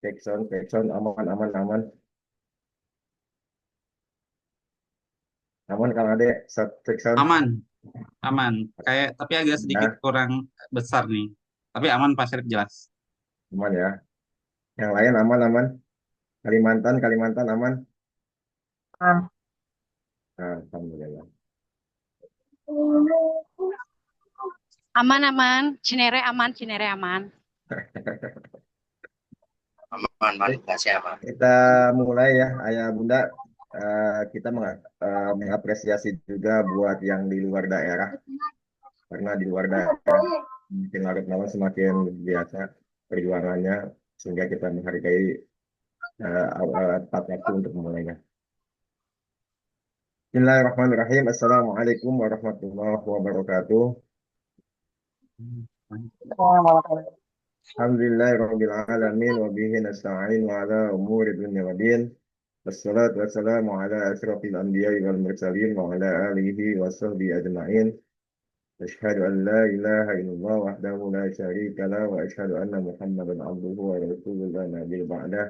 Cek sound, aman, aman, aman, aman Kang Ade, cek sound. Aman, aman. Kayak tapi agak sedikit Ya, kurang besar nih. Tapi aman Pak Syarif jelas. aman ya. Yang lain aman, aman. Kalimantan, Kalimantan aman. Ah. Nah, alhamdulillah. Aman aman, Cinere aman, Cinere aman. Aman, Oke, Malik siapa? kita mulai ya, Ayah Bunda. Kita mengapresiasi juga buat yang di luar daerah, karena di luar daerah mungkin larut malam semakin biasa perjuangannya, sehingga kita menghargai tepat waktu untuk memulainya. Bismillahirrahmanirrahim. Assalamualaikum warahmatullahi wabarakatuh. Alhamdulillahirabbil alamin wa bihi nasta'in wa ala umuri dunya waddin. Wassalatu wassalamu ala asyrafil anbiya'i wal mursalin wa ala alihi wa sahbihi ajma'in. Asyhadu an la ilaha illallah wahdahu la syarika lah wa asyhadu anna Muhammadan abduhu wa rasuluhu la nabiyya ba'dah.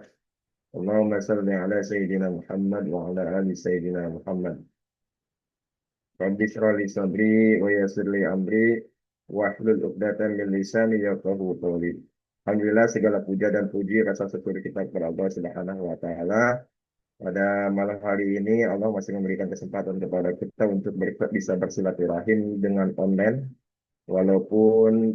Allahumma salli ala sayyidina Muhammad wa ala ali sayyidina Muhammad. Rabbi shrah li sadri wa yassir li amri wahlul 'uqdatam min lisani yafqahu qawli. Alhamdulillah segala puja dan puji rasa syukur kita kepada Allah Subhanahu wa taala. Pada malam hari ini Allah masih memberikan kesempatan kepada kita untuk bisa bersilaturahim dengan online, walaupun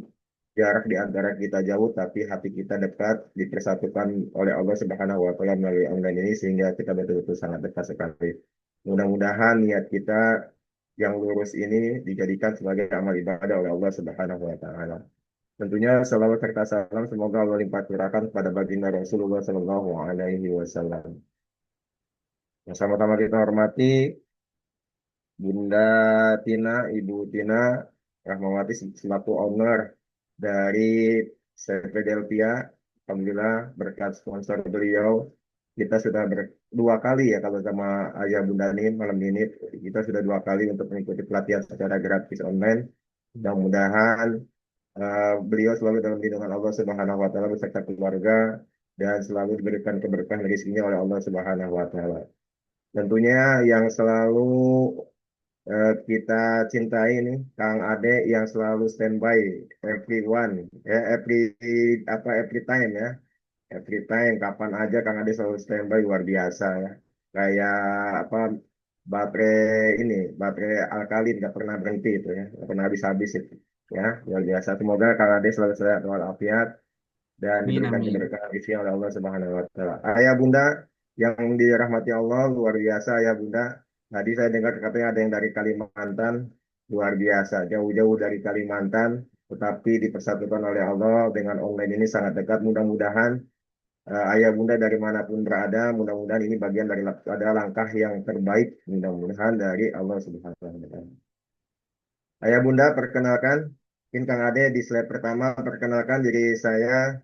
jarak di antara kita jauh tapi hati kita dekat, dipersatukan oleh Allah Subhanahu wa taala melalui online ini, sehingga kita betul-betul sangat dekat sekali. Mudah-mudahan niat kita yang lurus ini dijadikan sebagai amal ibadah oleh Allah Subhanahu wa taala. Tentunya salawat serta salam semoga Allah limpah curahkan kepada baginda Rasulullah Sallallahu Alaihi Wasallam. Yang sama-sama kita hormati Bunda Tina, Ibu Tina Rahmawati selaku owner dari CV Delpia. Alhamdulillah berkat sponsor beliau kita sudah dua kali ya, kalau sama Ayah Bunda Nin malam ini kita sudah dua kali untuk mengikuti pelatihan secara gratis online. Mudah-mudahan beliau selalu dalam lindungan Allah Subhanahu wa taala beserta keluarga, dan selalu diberikan keberkahan rezekinya oleh Allah Subhanahu wa taala. Tentunya yang selalu kita cintai nih Kang Ade, yang selalu standby everyone, every time ya, every time kapan aja Kang Ade selalu standby, luar biasa ya. Kayak apa, baterai alkalin nggak pernah berhenti itu ya, nggak pernah habis-habis itu ya, luar biasa. Semoga Kang Ade selalu sehat walafiat dan Amin, diberikan amin. keberkahan isi oleh Allah Subhanahu wa taala. Ayah Bunda yang dirahmati Allah, luar biasa ya Bunda. Tadi saya dengar katanya ada yang dari Kalimantan, luar biasa, jauh-jauh dari Kalimantan, tetapi dipersatukan oleh Allah dengan online ini sangat dekat. Mudah-mudahan Ayah Bunda dari manapun berada, mudah-mudahan ini bagian dari ada langkah yang terbaik, mudah-mudahan dari Allah Subhanahu wa taala. Ayah Bunda, perkenalkan, mungkin Kang Ade di slide pertama, perkenalkan diri saya.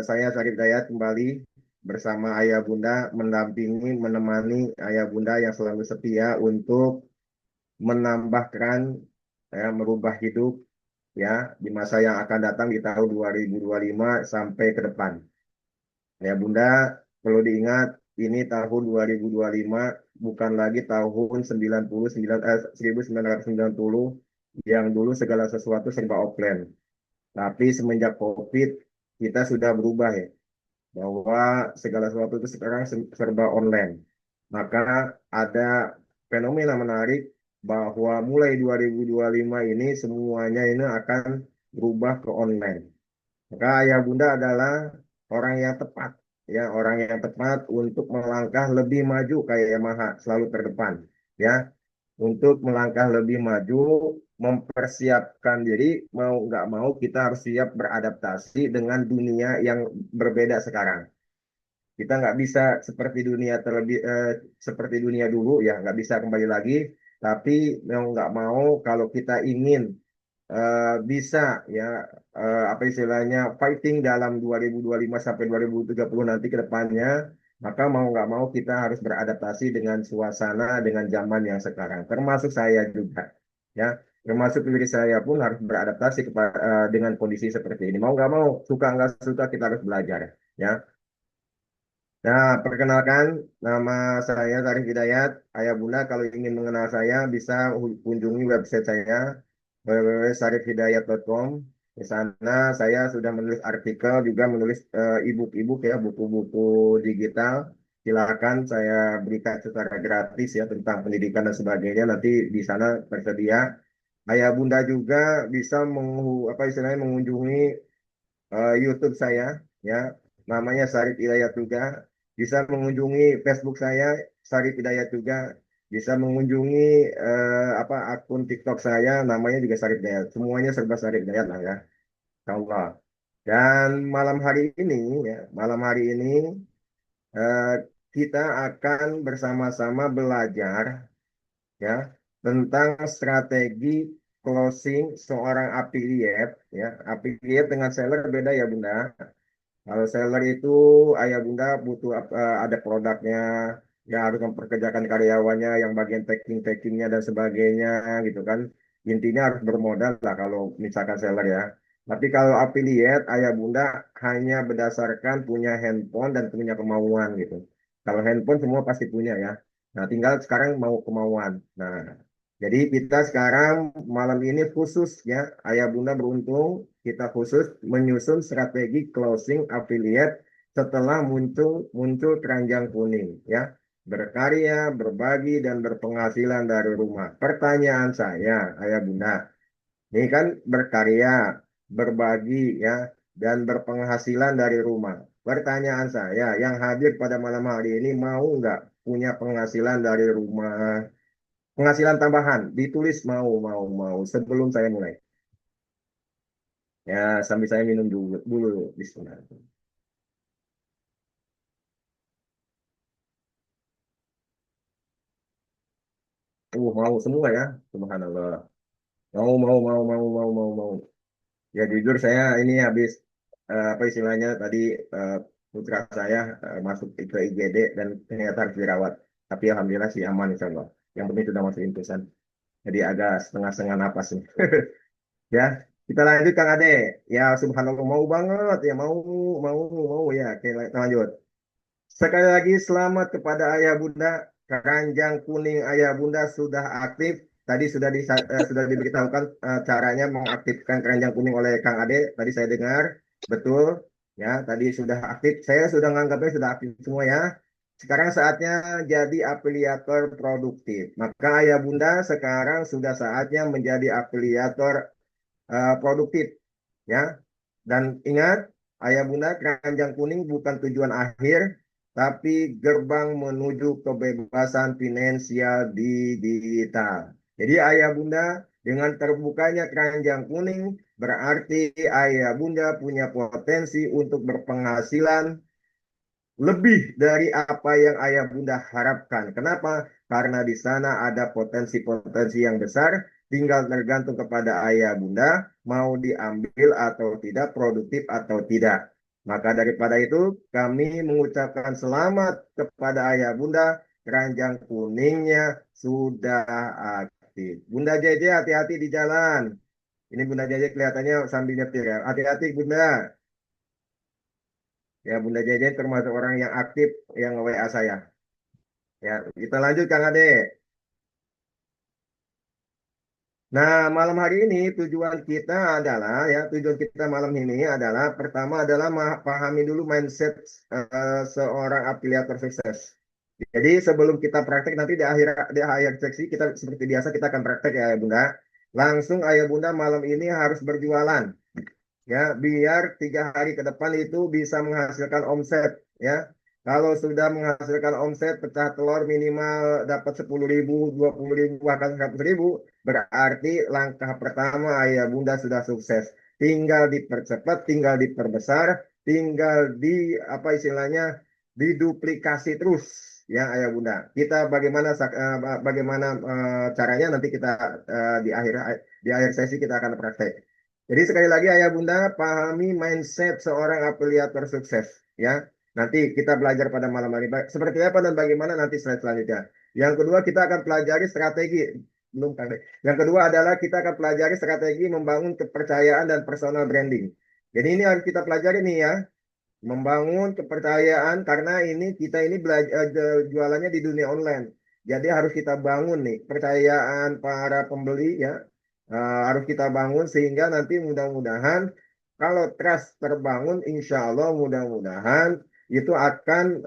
Saya Sarip Dayat kembali bersama Ayah Bunda, mendampingi, menemani Ayah Bunda yang selalu setia untuk menambahkan, ya, merubah hidup ya di masa yang akan datang di tahun 2025 sampai ke depan. Ya Bunda, perlu diingat ini tahun 2025, bukan lagi tahun 1990 yang dulu segala sesuatu serba offline. Tapi semenjak COVID kita sudah berubah ya, bahwa segala sesuatu itu sekarang serba online. Maka ada fenomena menarik bahwa mulai 2025 ini semuanya ini akan berubah ke online. Maka ayah bunda adalah orang yang tepat, ya, orang yang tepat untuk melangkah lebih maju kayak Yamaha selalu terdepan, ya, untuk melangkah lebih maju, mempersiapkan diri, mau nggak mau kita harus siap beradaptasi dengan dunia yang berbeda sekarang. Kita nggak bisa seperti seperti dunia dulu ya, nggak bisa kembali lagi. Tapi mau nggak mau kalau kita ingin bisa ya, apa istilahnya, fighting dalam 2025 sampai 2030 nanti ke depannya, maka mau nggak mau kita harus beradaptasi dengan suasana, dengan zaman yang sekarang. Termasuk saya juga, ya, termasuk diri saya pun harus beradaptasi dengan kondisi seperti ini. Mau nggak mau, suka nggak suka kita harus belajar. ya. Nah, perkenalkan, nama saya Tarif Hidayat. Ayah Bunda kalau ingin mengenal saya bisa kunjungi website saya www.sarifhidayat.com. Di sana saya sudah menulis artikel, juga menulis e-book ya, buku-buku digital. Silakan saya berikan secara gratis ya tentang pendidikan dan sebagainya. Nanti di sana tersedia. Ayah Bunda juga bisa apa istilahnya mengunjungi YouTube saya ya, namanya Sarif Hidayat juga. Bisa mengunjungi Facebook saya Sarif Hidayat juga. Bisa mengunjungi apa akun TikTok saya namanya juga Sarif Hidayat. Semuanya serba Sarif Hidayat lah ya. Insyaallah. Dan malam hari ini ya, malam hari ini eh, kita akan bersama-sama belajar ya tentang strategi closing seorang affiliate ya. Affiliate dengan seller beda ya Bunda. Kalau seller itu ayah bunda butuh ada produknya, ya harus memperkerjakan karyawannya yang bagian packing-packingnya dan sebagainya gitu kan. Intinya harus bermodal lah kalau misalkan seller ya. Tapi kalau affiliate ayah bunda hanya berdasarkan punya handphone dan punya kemauan gitu. Kalau handphone semua pasti punya ya. Nah tinggal sekarang mau kemauan. Nah jadi kita sekarang malam ini khusus ya, Ayah Bunda beruntung kita khusus menyusun strategi closing affiliate setelah muncul muncul keranjang kuning ya. Berkarya, berbagi dan berpenghasilan dari rumah. Pertanyaan saya, Ayah Bunda, ini kan berkarya, berbagi ya dan berpenghasilan dari rumah. Pertanyaan saya, yang hadir pada malam hari ini mau nggak punya penghasilan dari rumah? Penghasilan tambahan, ditulis mau sebelum saya mulai. Ya, sambil saya minum dulu bismillah. Mau semua ya, subhanallah. Mau. Ya jujur saya ini habis apa istilahnya tadi eh, putra saya masuk ke IGD dan ternyata harus dirawat. Tapi alhamdulillah sih aman insya Allah. Yang penting sudah masuk infusan. Jadi agak setengah-setengah napas nih. Ya, kita lanjut Kang Ade. Ya, subhanallah mau banget ya, mau ya. Oke, lanjut. Sekali lagi selamat kepada Ayah Bunda. Keranjang kuning Ayah Bunda sudah aktif. Tadi sudah diberitahukan caranya mengaktifkan keranjang kuning oleh Kang Ade. Tadi saya dengar, betul. Ya, tadi sudah aktif. Saya sudah menganggapnya sudah aktif semua ya. Sekarang saatnya jadi afiliator produktif. Maka Ayah Bunda sekarang sudah saatnya menjadi afiliator produktif ya. Dan ingat, ayah bunda, keranjang kuning bukan tujuan akhir, tapi gerbang menuju kebebasan finansial digital. Jadi ayah bunda, dengan terbukanya keranjang kuning, berarti ayah bunda punya potensi untuk berpenghasilan lebih dari apa yang ayah bunda harapkan. Kenapa? Karena di sana ada potensi-potensi yang besar, tinggal tergantung kepada ayah bunda mau diambil atau tidak, produktif atau tidak. Maka daripada itu, kami mengucapkan selamat kepada ayah bunda, keranjang kuningnya sudah aktif. Bunda JJ hati-hati di jalan. Ini Bunda JJ kelihatannya sambil nyetir ya. Hati-hati Bunda. Ya, Bunda Jejen termasuk orang yang aktif yang WA saya. Ya, kita lanjut Kang Ade. Nah, malam hari ini tujuan kita malam ini adalah pertama adalah pahami dulu mindset seorang afiliator sukses. Jadi sebelum kita praktek nanti di akhir seksi kita seperti biasa kita akan praktek ya Bunda. Langsung Ayah Bunda malam ini harus berjualan ya biar 3 hari ke depan itu bisa menghasilkan omset ya. Kalau sudah menghasilkan omset pecah telur minimal dapat 10.000, 20.000, bahkan 100.000, berarti langkah pertama ayah bunda sudah sukses. Tinggal dipercepat, tinggal diperbesar, tinggal di apa istilahnya diduplikasi terus ya ayah bunda. Kita bagaimana caranya nanti kita di akhir sesi kita akan praktek. Jadi sekali lagi ayah bunda pahami mindset seorang afiliator sukses ya. Nanti kita belajar pada malam hari seperti apa dan bagaimana nanti slide selanjutnya. Yang kedua kita akan pelajari strategi belum kan. Yang kedua adalah kita akan pelajari strategi membangun kepercayaan dan personal branding. Jadi ini harus kita pelajari nih ya. membangun kepercayaan karena kita ini belajar jualannya di dunia online. Jadi harus kita bangun nih kepercayaan para pembeli ya. Harus kita bangun sehingga nanti mudah-mudahan kalau trust terbangun, insya Allah mudah-mudahan itu akan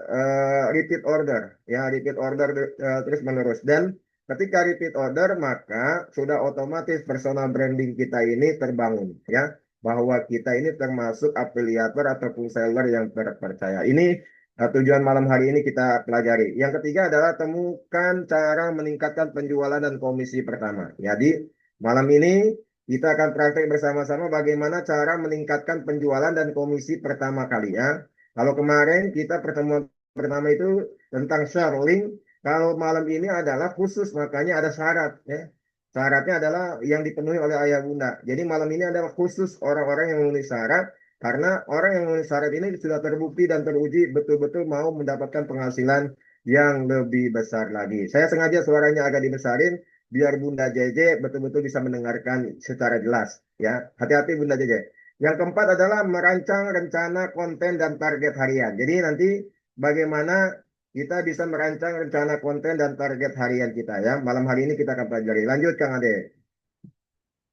repeat order ya, repeat order terus menerus. Dan ketika repeat order maka sudah otomatis personal branding kita ini terbangun ya, bahwa kita ini termasuk afiliator ataupun seller yang terpercaya. Ini tujuan malam hari ini kita pelajari. Yang ketiga adalah temukan cara meningkatkan penjualan dan komisi pertama. Jadi malam ini kita akan praktek bersama-sama bagaimana cara meningkatkan penjualan dan komisi pertama kali ya. Kalau kemarin kita pertemuan pertama itu tentang share link, kalau malam ini adalah khusus, makanya ada syarat ya. Syaratnya adalah yang dipenuhi oleh ayah bunda. Jadi malam ini adalah khusus orang-orang yang memenuhi syarat, karena orang yang memenuhi syarat ini sudah terbukti dan teruji betul-betul mau mendapatkan penghasilan yang lebih besar lagi. Saya sengaja suaranya agak dibesarin, biar Bunda JJ betul-betul bisa mendengarkan secara jelas. Ya, hati-hati Bunda JJ. Yang keempat adalah merancang rencana konten dan target harian. Jadi nanti bagaimana kita bisa merancang rencana konten dan target harian kita ya. Malam hari ini kita akan pelajari. Lanjut Kang Ade.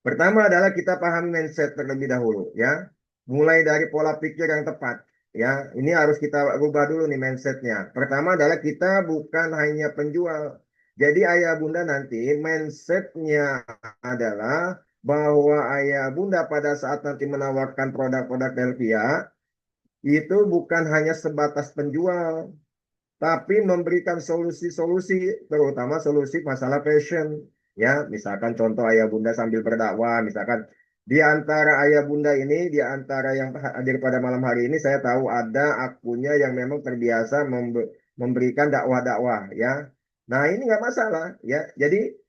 Pertama adalah kita paham mindset terlebih dahulu ya. Mulai dari pola pikir yang tepat ya. Ini harus kita rubah dulu nih mindsetnya. Pertama adalah kita bukan hanya penjual. Jadi ayah bunda nanti mindsetnya adalah bahwa ayah bunda pada saat nanti menawarkan produk-produk Delvia itu bukan hanya sebatas penjual, tapi memberikan solusi-solusi, terutama solusi masalah passion. Ya, misalkan contoh ayah bunda sambil berdakwah, misalkan di antara ayah bunda ini, di antara yang hadir pada malam hari ini, saya tahu ada akunnya yang memang terbiasa memberikan dakwah-dakwah, ya. Nah, ini nggak masalah, ya. Jadi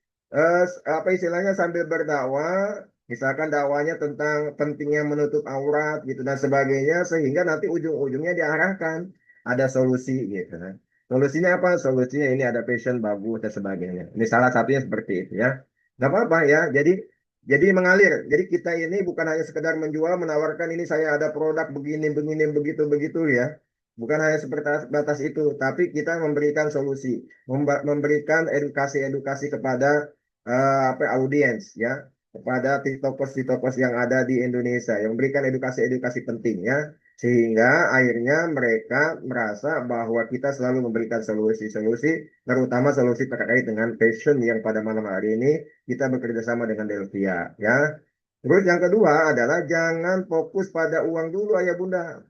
apa istilahnya sambil berdakwah, misalkan dakwanya tentang pentingnya menutup aurat gitu dan sebagainya, sehingga nanti ujung-ujungnya diarahkan ada solusi gitu. Solusinya apa? Solusinya ini ada passion bagus dan sebagainya. Ini salah satunya seperti itu ya. Nggak apa-apa ya. Jadi mengalir. Jadi kita ini bukan hanya sekedar menjual, menawarkan ini saya ada produk begini, begini, begitu, begitu ya. Bukan hanya seperti batas itu, tapi kita memberikan solusi, memberikan edukasi-edukasi kepada apa audiens ya, kepada tiktokers-tiktokers yang ada di Indonesia, yang memberikan edukasi-edukasi penting ya, sehingga akhirnya mereka merasa bahwa kita selalu memberikan solusi-solusi, terutama solusi terkait dengan passion yang pada malam hari ini kita bekerja sama dengan Delvia ya. Terus yang kedua adalah jangan fokus pada uang dulu ayah bunda.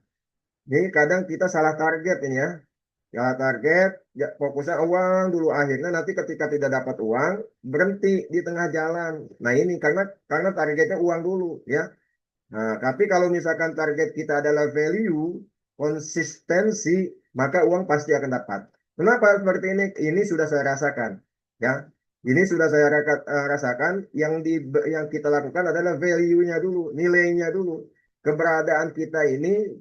Ini kadang kita salah target ini ya. Salah target, ya, fokusnya uang dulu, akhirnya nanti ketika tidak dapat uang berhenti di tengah jalan. Nah ini karena targetnya uang dulu ya. Nah, tapi kalau misalkan target kita adalah value, konsistensi, maka uang pasti akan dapat. Kenapa seperti ini? Ini sudah saya rasakan, ya. Ini sudah saya rasakan. Yang kita lakukan adalah value-nya dulu, nilainya dulu. Keberadaan kita ini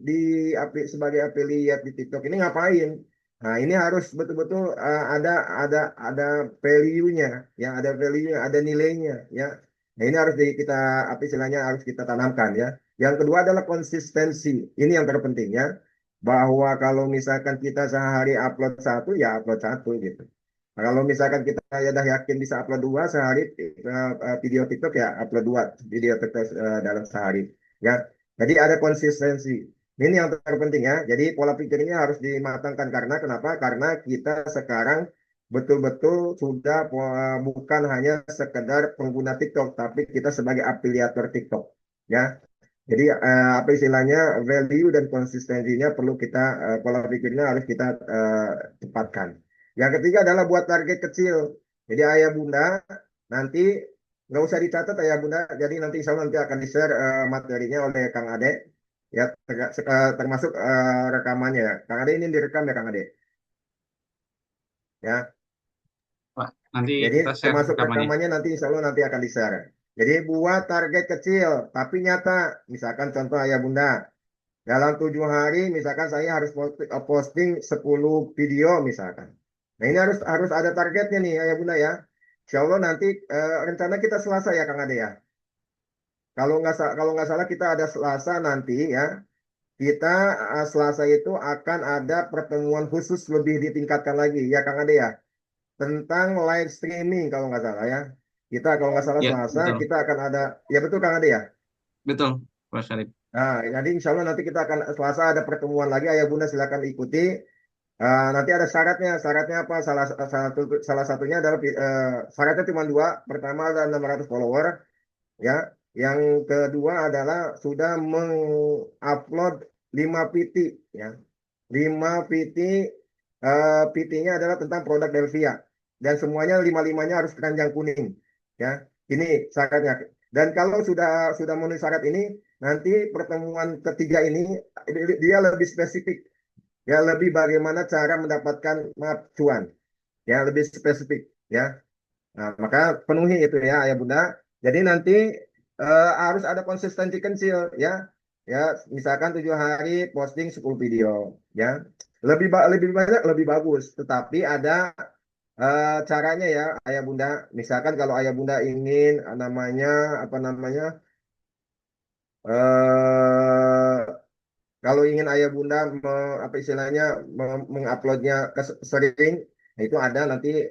sebagai affiliate di TikTok ini ngapain? Nah, ini harus betul-betul ada value-nya, ya, ada value-nya, ada nilainya, ya. Nah, ini harus kita apa istilahnya harus kita tanamkan ya. Yang kedua adalah konsistensi. Ini yang terpenting ya. Bahwa kalau misalkan kita sehari upload satu ya upload satu gitu. Nah, kalau misalkan kita ya udah yakin bisa upload dua sehari video TikTok ya upload dua video TikTok dalam sehari ya. Jadi ada konsistensi. Ini yang terpenting ya. Jadi pola pikirnya harus dimatangkan karena kenapa? Karena kita sekarang betul-betul sudah bukan hanya sekedar pengguna TikTok, tapi kita sebagai afiliator TikTok, ya. Jadi apa istilahnya value dan konsistensinya perlu kita pola pikirnya harus kita tepatkan. Yang ketiga adalah buat target kecil. Jadi ayah bunda nanti nggak usah dicatat ayah bunda. Jadi nanti insya Allah nanti akan di-share materinya oleh Kang Ade, ya termasuk rekamannya. Kang Ade ini direkam ya Kang Ade, ya. Pak, nanti Jadi kita share termasuk rekamannya. rekamannya nanti insya Allah nanti akan di-share. Jadi buat target kecil tapi nyata. Misalkan contoh ayah bunda. Dalam 7 hari misalkan saya harus posting 10 video misalkan. Nah ini harus ada targetnya nih ayah bunda ya. Insya Allah nanti rencana kita Selasa ya Kang Ade ya. Kalau nggak salah kita ada Selasa nanti ya. kita Selasa itu akan ada pertemuan khusus lebih ditingkatkan lagi ya Kang Ade ya, tentang live streaming kalau nggak salah ya. Kita kalau nggak salah Ya, Selasa betul. kita akan ada, ya betul Kang Ade ya. Betul, Pak Syarif. Nah, jadi insya Allah nanti kita akan Selasa ada pertemuan lagi. Ayah Bunda silakan ikuti. Nanti ada syaratnya. Syaratnya apa? Salah satunya adalah syaratnya cuma dua. Pertama ada 600 follower, ya. Yang kedua adalah sudah mengupload 5 PT, ya. 5 PT, PT-nya adalah tentang produk Delvia. Dan semuanya lima-limanya harus keranjang kuning, ya. Ini syaratnya. Dan kalau sudah memenuhi syarat ini, nanti pertemuan ketiga ini dia lebih spesifik, ya, lebih bagaimana cara mendapatkan maaf, cuan, ya, lebih spesifik, ya. Nah, maka penuhi itu ya Ayah Bunda. Jadi nanti harus ada konsistensi kecil, ya. Ya, misalkan 7 hari posting 10 video, ya. Lebih banyak lebih bagus, tetapi ada caranya ya Ayah Bunda. Misalkan kalau Ayah Bunda ingin namanya apa namanya eh kalau ingin ayah bunda apa istilahnya menguploadnya sering, nah itu ada nanti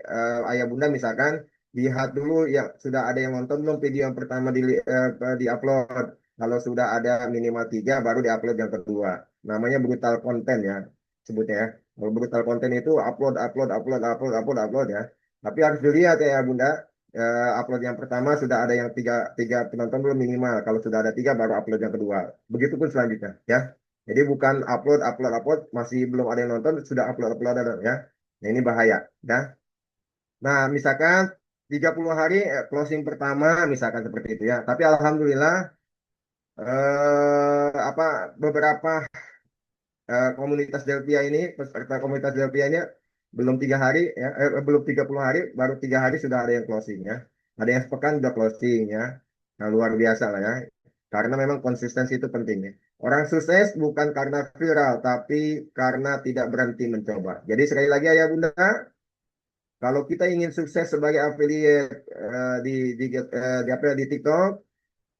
ayah bunda misalkan lihat dulu ya sudah ada yang nonton belum video yang pertama di-upload. Kalau sudah ada minimal 3 baru di-upload yang kedua. Namanya brutal content ya sebutnya ya. Kalau brutal content itu upload upload upload upload upload upload ya. Tapi harus dilihat ya bunda. Upload yang pertama sudah ada yang tiga penonton belum minimal. Kalau sudah ada 3 baru upload yang kedua. Begitupun selanjutnya ya. Jadi bukan upload, upload, upload, masih belum ada yang nonton, sudah upload, upload, ada, ya. Nah, ini bahaya, ya. Nah, misalkan 30 hari closing pertama, misalkan seperti itu ya. Tapi alhamdulillah, apa beberapa komunitas Delpia ini, peserta komunitas Delpia ini belum 3 hari, ya, belum 30 hari, baru 3 hari sudah ada yang closing, ya. Ada yang sepekan sudah closing, ya. Nah, luar biasa lah ya. Karena memang konsistensi itu penting ya. Orang sukses bukan karena viral, tapi karena tidak berhenti mencoba. Jadi sekali lagi ayah bunda, kalau kita ingin sukses sebagai affiliate di TikTok,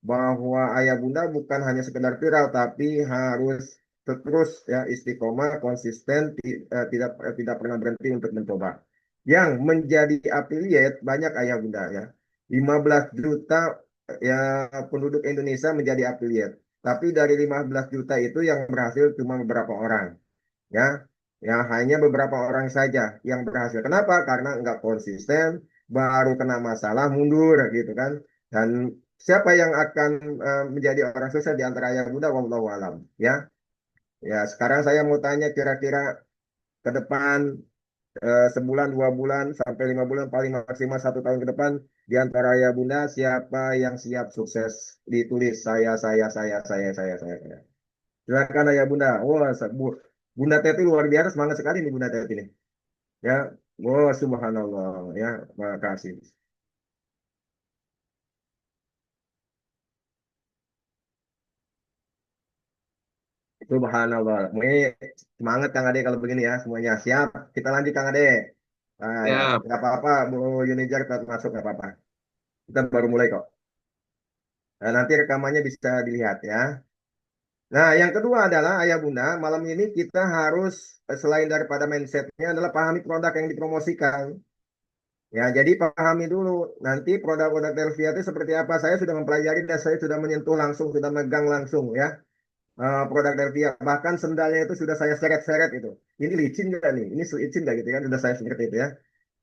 bahwa ayah bunda bukan hanya sekedar viral, tapi harus terus ya istiqomah, konsisten, tidak pernah berhenti untuk mencoba. Yang menjadi affiliate banyak ayah bunda ya. 15 juta ya penduduk Indonesia menjadi affiliate. Tapi dari 15 juta itu yang berhasil cuma beberapa orang, ya. Ya hanya beberapa orang saja yang berhasil. Kenapa? Karena nggak konsisten, baru kena masalah mundur gitu kan. Dan siapa yang akan menjadi orang sukses di antara ayah bunda wallahu alam, ya. Ya sekarang saya mau tanya kira-kira ke depan, sebulan 2 bulan sampai 5 bulan paling maksimal 1 tahun ke depan, di antara ayah bunda siapa yang siap sukses, ditulis saya. Silakan ayah bunda. Wah, bunda Teti luar biasa semangat sekali nih bunda Teti ini, ya. Wah, subhanallah, ya. Makasih. Subhanallah. Ini semangat Kang Ade kalau begini ya semuanya. Siap. Kita lanjut Kang Ade. Nah, ya, Ya, nggak apa-apa, Bu Yunijar tetap masuk nggak apa-apa. Kita baru mulai kok. Nah, nanti rekamannya bisa dilihat ya. Nah, yang kedua adalah ayah bunda, malam ini kita harus selain daripada mindsetnya adalah pahami produk yang dipromosikan. Ya, jadi pahami dulu nanti produk-produk Delvia itu seperti apa. Saya sudah mempelajari dan saya sudah menyentuh langsung, sudah megang langsung ya. Produk Delvia. Bahkan sendalnya itu sudah saya seret-seret itu. Ini licin nggak nih? Ini licin nggak gitu kan? Sudah saya seret itu ya.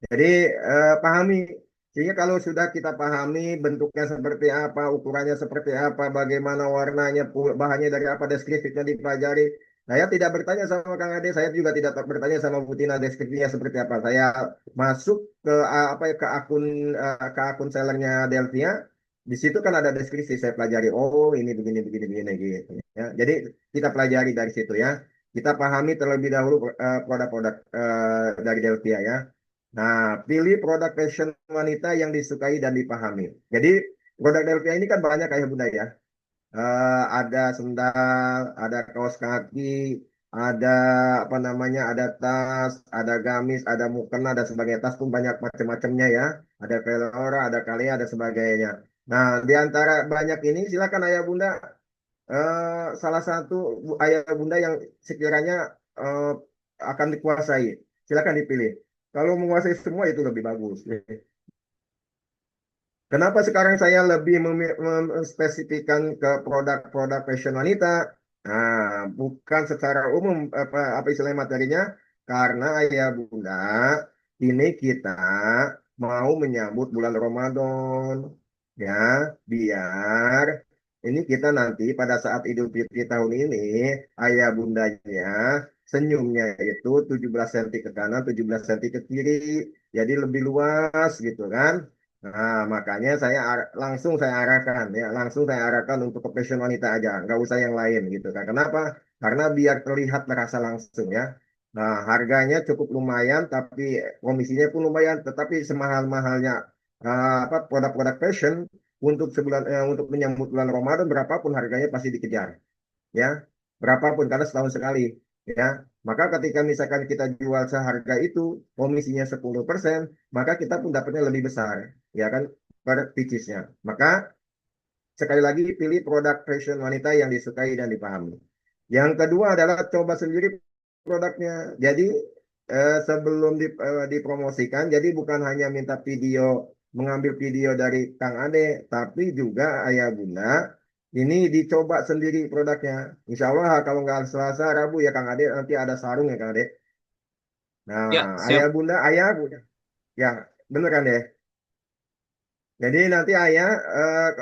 Jadi pahami. Sehingga kalau sudah kita pahami bentuknya seperti apa, ukurannya seperti apa, bagaimana warnanya, bahannya dari apa, deskripsinya dipelajari. Saya tidak bertanya sama Kang Ade, saya juga tidak bertanya sama Bu Tina deskripsinya seperti apa. Saya masuk ke apa ya, ke akun sellernya Delvia. Di situ kan ada deskripsi, saya pelajari. Oh, ini begini begini begini gitu ya. Jadi kita pelajari dari situ ya. Kita pahami terlebih dahulu produk-produk dari Delvia ya. Nah, pilih produk fashion wanita yang disukai dan dipahami. Jadi, produk Delvia ini kan banyak kayak bunda ya. Ada sendal, ada kaos kaki, ada apa namanya, ada tas, ada gamis, ada mukena, dan sebagainya. Tas pun banyak macam-macamnya ya. Ada velora, ada kalia, ada sebagainya. Nah, di antara banyak ini silakan ayah bunda salah satu ayah bunda yang sekiranya akan dikuasai. Silakan dipilih. Kalau menguasai semua itu lebih bagus. Kenapa sekarang saya lebih memspesifikkan ke produk-produk fashion wanita? Nah, bukan secara umum apa istilah materinya, karena ayah bunda ini kita mau menyambut bulan Ramadan, ya, biar ini kita nanti pada saat Idul Fitri tahun ini ayah bundanya senyumnya itu 17 cm ke kanan, 17 cm ke kiri, jadi lebih luas gitu kan. Nah, makanya langsung saya arahkan ya, langsung saya arahkan untuk ke fashion wanita aja, nggak usah yang lain gitu kan. Kenapa? Karena biar terlihat terasa langsung ya. Nah, harganya cukup lumayan, tapi komisinya pun lumayan. Tetapi semahal-mahalnya apa produk-produk fashion untuk untuk menyambut bulan Ramadan berapapun harganya pasti dikejar ya, berapapun karena setahun sekali ya. Maka ketika misalkan kita jual seharga itu komisinya 10%, maka kita pun dapatnya lebih besar ya kan per piecesnya. Maka sekali lagi pilih produk fashion wanita yang disukai dan dipahami. Yang kedua adalah coba sendiri produknya. Jadi sebelum dipromosikan, jadi bukan hanya minta mengambil video dari Kang Ade, tapi juga ayah bunda ini dicoba sendiri produknya. Insya Allah kalau nggak Selasa, Rabu ya Kang Ade nanti ada sarung ya Kang Ade. Nah, Ya, siap. ayah bunda, ya beneran deh. Jadi nanti ayah,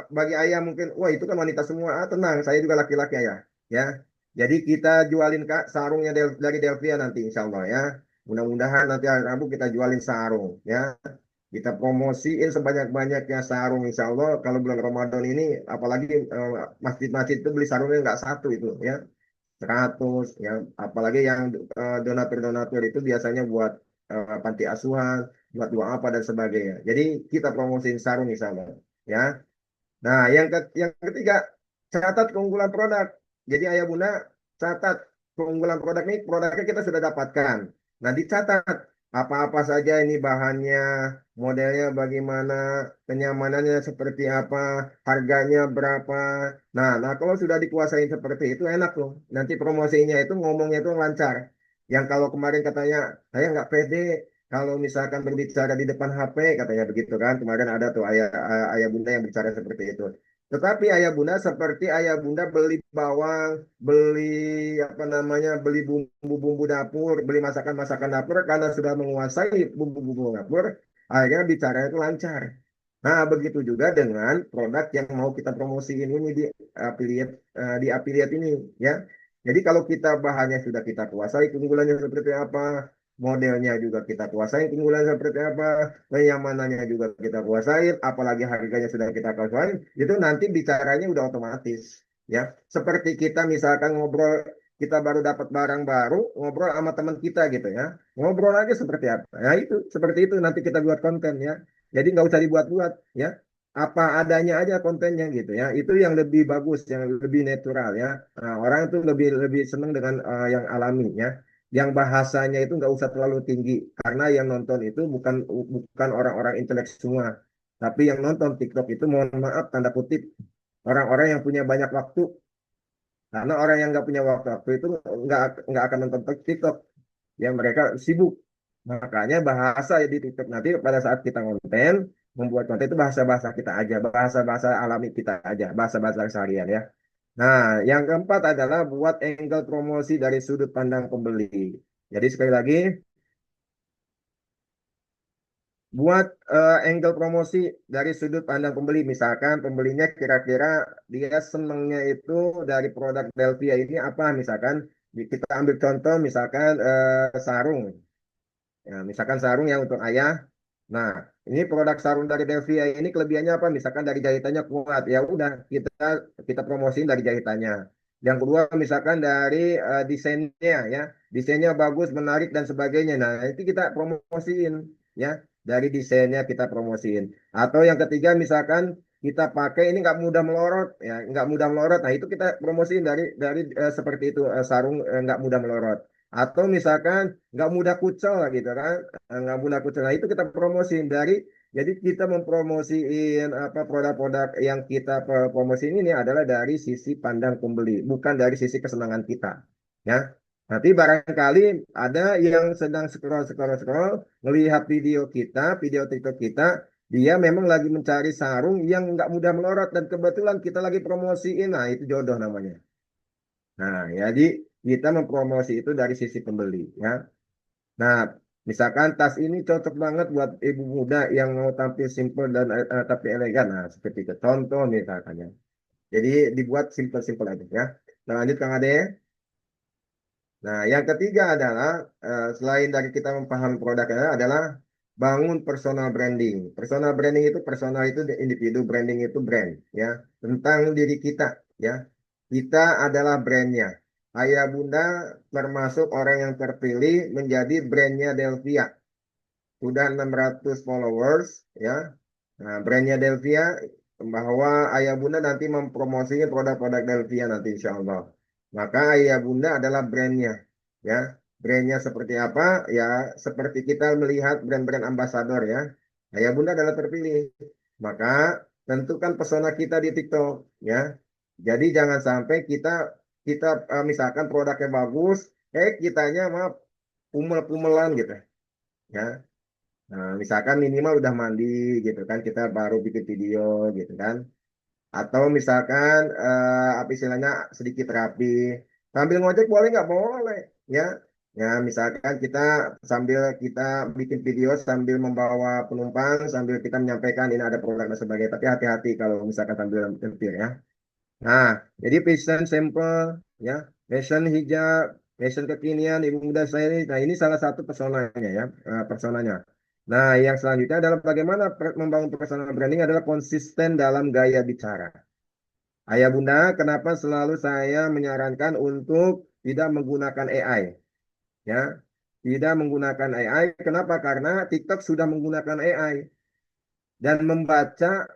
bagi ayah mungkin, wah itu kan wanita semua. Ah, tenang, saya juga laki-laki ayah. Ya, jadi kita jualin Kak sarungnya dari Delvia nanti, insya Allah ya. Mudah-mudahan nanti hari Rabu kita jualin sarung, ya. Kita promosiin sebanyak-banyaknya sarung, insya Allah. Kalau bulan Ramadan ini, apalagi masjid-masjid itu beli sarungnya nggak satu itu, ya. 100 ya, apalagi yang donatur-donatur itu biasanya buat panti asuhan, buat doa apa dan sebagainya. Jadi kita promosiin sarung di sana ya. Nah, yang ketiga, catat keunggulan produk. Jadi ayah bunda catat keunggulan produk ini, produknya kita sudah dapatkan. Nah, dicatat apa-apa saja ini bahannya, modelnya bagaimana, kenyamanannya seperti apa, harganya berapa. Nah, kalau sudah dikuasain seperti itu enak loh. Nanti promosinya itu ngomongnya itu lancar. Yang kalau kemarin katanya saya nggak pede kalau misalkan berbicara di depan HP katanya begitu kan. Kemarin ada tuh ayah bunda yang bicara seperti itu. Tetapi ayah bunda seperti ayah bunda beli bawang, beli apa namanya, beli bumbu-bumbu dapur, beli masakan-masakan dapur karena sudah menguasai bumbu-bumbu dapur, akhirnya bicara itu lancar. Nah, begitu juga dengan produk yang mau kita promosiin ini di affiliate ini ya. Jadi kalau kita bahannya sudah kita kuasai, keunggulannya seperti apa, modelnya juga kita kuasai, keunggulannya seperti apa, kenyamanannya juga kita kuasai, apalagi harganya sudah kita kuasai, itu nanti bicaranya udah otomatis ya. Seperti kita misalkan ngobrol, kita baru dapat barang baru, ngobrol sama teman kita gitu ya. Ngobrol aja seperti apa. Ya itu, seperti itu nanti kita buat konten ya. Jadi nggak usah dibuat-buat ya. Apa adanya aja kontennya gitu ya. Itu yang lebih bagus, yang lebih natural ya. Nah, orang itu lebih lebih senang dengan yang alami ya. Yang bahasanya itu nggak usah terlalu tinggi karena yang nonton itu bukan orang-orang intelek semua. Tapi yang nonton TikTok itu mohon maaf tanda kutip orang-orang yang punya banyak waktu, karena orang yang nggak punya waktu itu nggak nggak akan nonton TikTok. Yang mereka sibuk. Makanya bahasa ya di TikTok nanti pada saat kita membuat konten itu bahasa-bahasa kita aja, bahasa-bahasa alami kita aja, bahasa-bahasa seharian ya. Nah, yang keempat adalah buat angle promosi dari sudut pandang pembeli. Jadi sekali lagi, buat angle promosi dari sudut pandang pembeli. Misalkan pembelinya kira-kira dia senangnya itu dari produk Delvia ini apa? Misalkan kita ambil contoh misalkan sarung. Ya, misalkan sarung yang untuk ayah. Nah, ini produk sarung dari Devia ini kelebihannya apa? Misalkan dari jahitannya kuat. Ya udah, kita promosiin dari jahitannya. Yang kedua, misalkan dari desainnya ya. Desainnya bagus, menarik dan sebagainya. Nah, itu kita promosiin ya. Dari desainnya kita promosiin. Atau yang ketiga, misalkan kita pakai ini nggak mudah melorot ya, nggak mudah melorot. Nah, itu kita promosiin dari seperti itu, sarung nggak mudah melorot. Atau misalkan nggak mudah kucel gitu kan, nggak mudah kucel. Nah itu kita promosiin dari Jadi kita mempromosiin apa produk-produk yang kita promosiin ini adalah dari sisi pandang pembeli, bukan dari sisi kesenangan kita. Ya. Nanti barangkali ada yang sedang scroll scroll scroll, melihat video kita, video TikTok kita, dia memang lagi mencari sarung yang nggak mudah melorot dan kebetulan kita lagi promosiin, nah itu jodoh namanya. Nah, jadi kita mempromosi itu dari sisi pembeli, ya. Nah, misalkan tas ini cocok banget buat ibu muda yang mau tampil simple dan tapi elegan. Nah, seperti itu contoh misalkan ya. Jadi dibuat simple-simple aja ya. Nah, lanjut Kang Ade. Nah, yang ketiga adalah selain dari kita memahami produknya adalah bangun personal branding. Personal branding itu personal itu individu, branding itu brand ya. Tentang diri kita ya. Kita adalah brandnya. Ayah Bunda termasuk orang yang terpilih menjadi brandnya Delvia. Sudah 600 followers ya. Nah, brandnya Delvia bahwa Ayah Bunda nanti mempromosikan produk-produk Delvia nanti insya Allah. Maka Ayah Bunda adalah brandnya ya. Brandnya seperti apa? Ya seperti kita melihat brand-brand ambasador ya. Ayah Bunda adalah terpilih. Maka tentukan pesona kita di TikTok ya. Jadi jangan sampai kita kita misalkan produknya bagus, kitanya mah pumel-pumelan gitu ya. Nah, misalkan minimal udah mandi gitu kan, kita baru bikin video gitu kan. Atau misalkan apa istilahnya sedikit rapi. Sambil ngojek boleh nggak? Boleh ya. Ya, misalkan kita sambil kita bikin video sambil membawa penumpang, sambil kita menyampaikan ini ada produk dan sebagainya. Tapi hati-hati kalau misalkan sambil nyetir ya. Nah, jadi fashion sampel ya, fashion hijab, fashion kekinian ibu muda saya ini. Nah, ini salah satu personanya ya, personanya. Nah, yang selanjutnya adalah bagaimana membangun personal branding adalah konsisten dalam gaya bicara. Ayah Bunda, kenapa selalu saya menyarankan untuk tidak menggunakan AI? Ya, tidak menggunakan AI. Kenapa? Karena TikTok sudah menggunakan AI dan membaca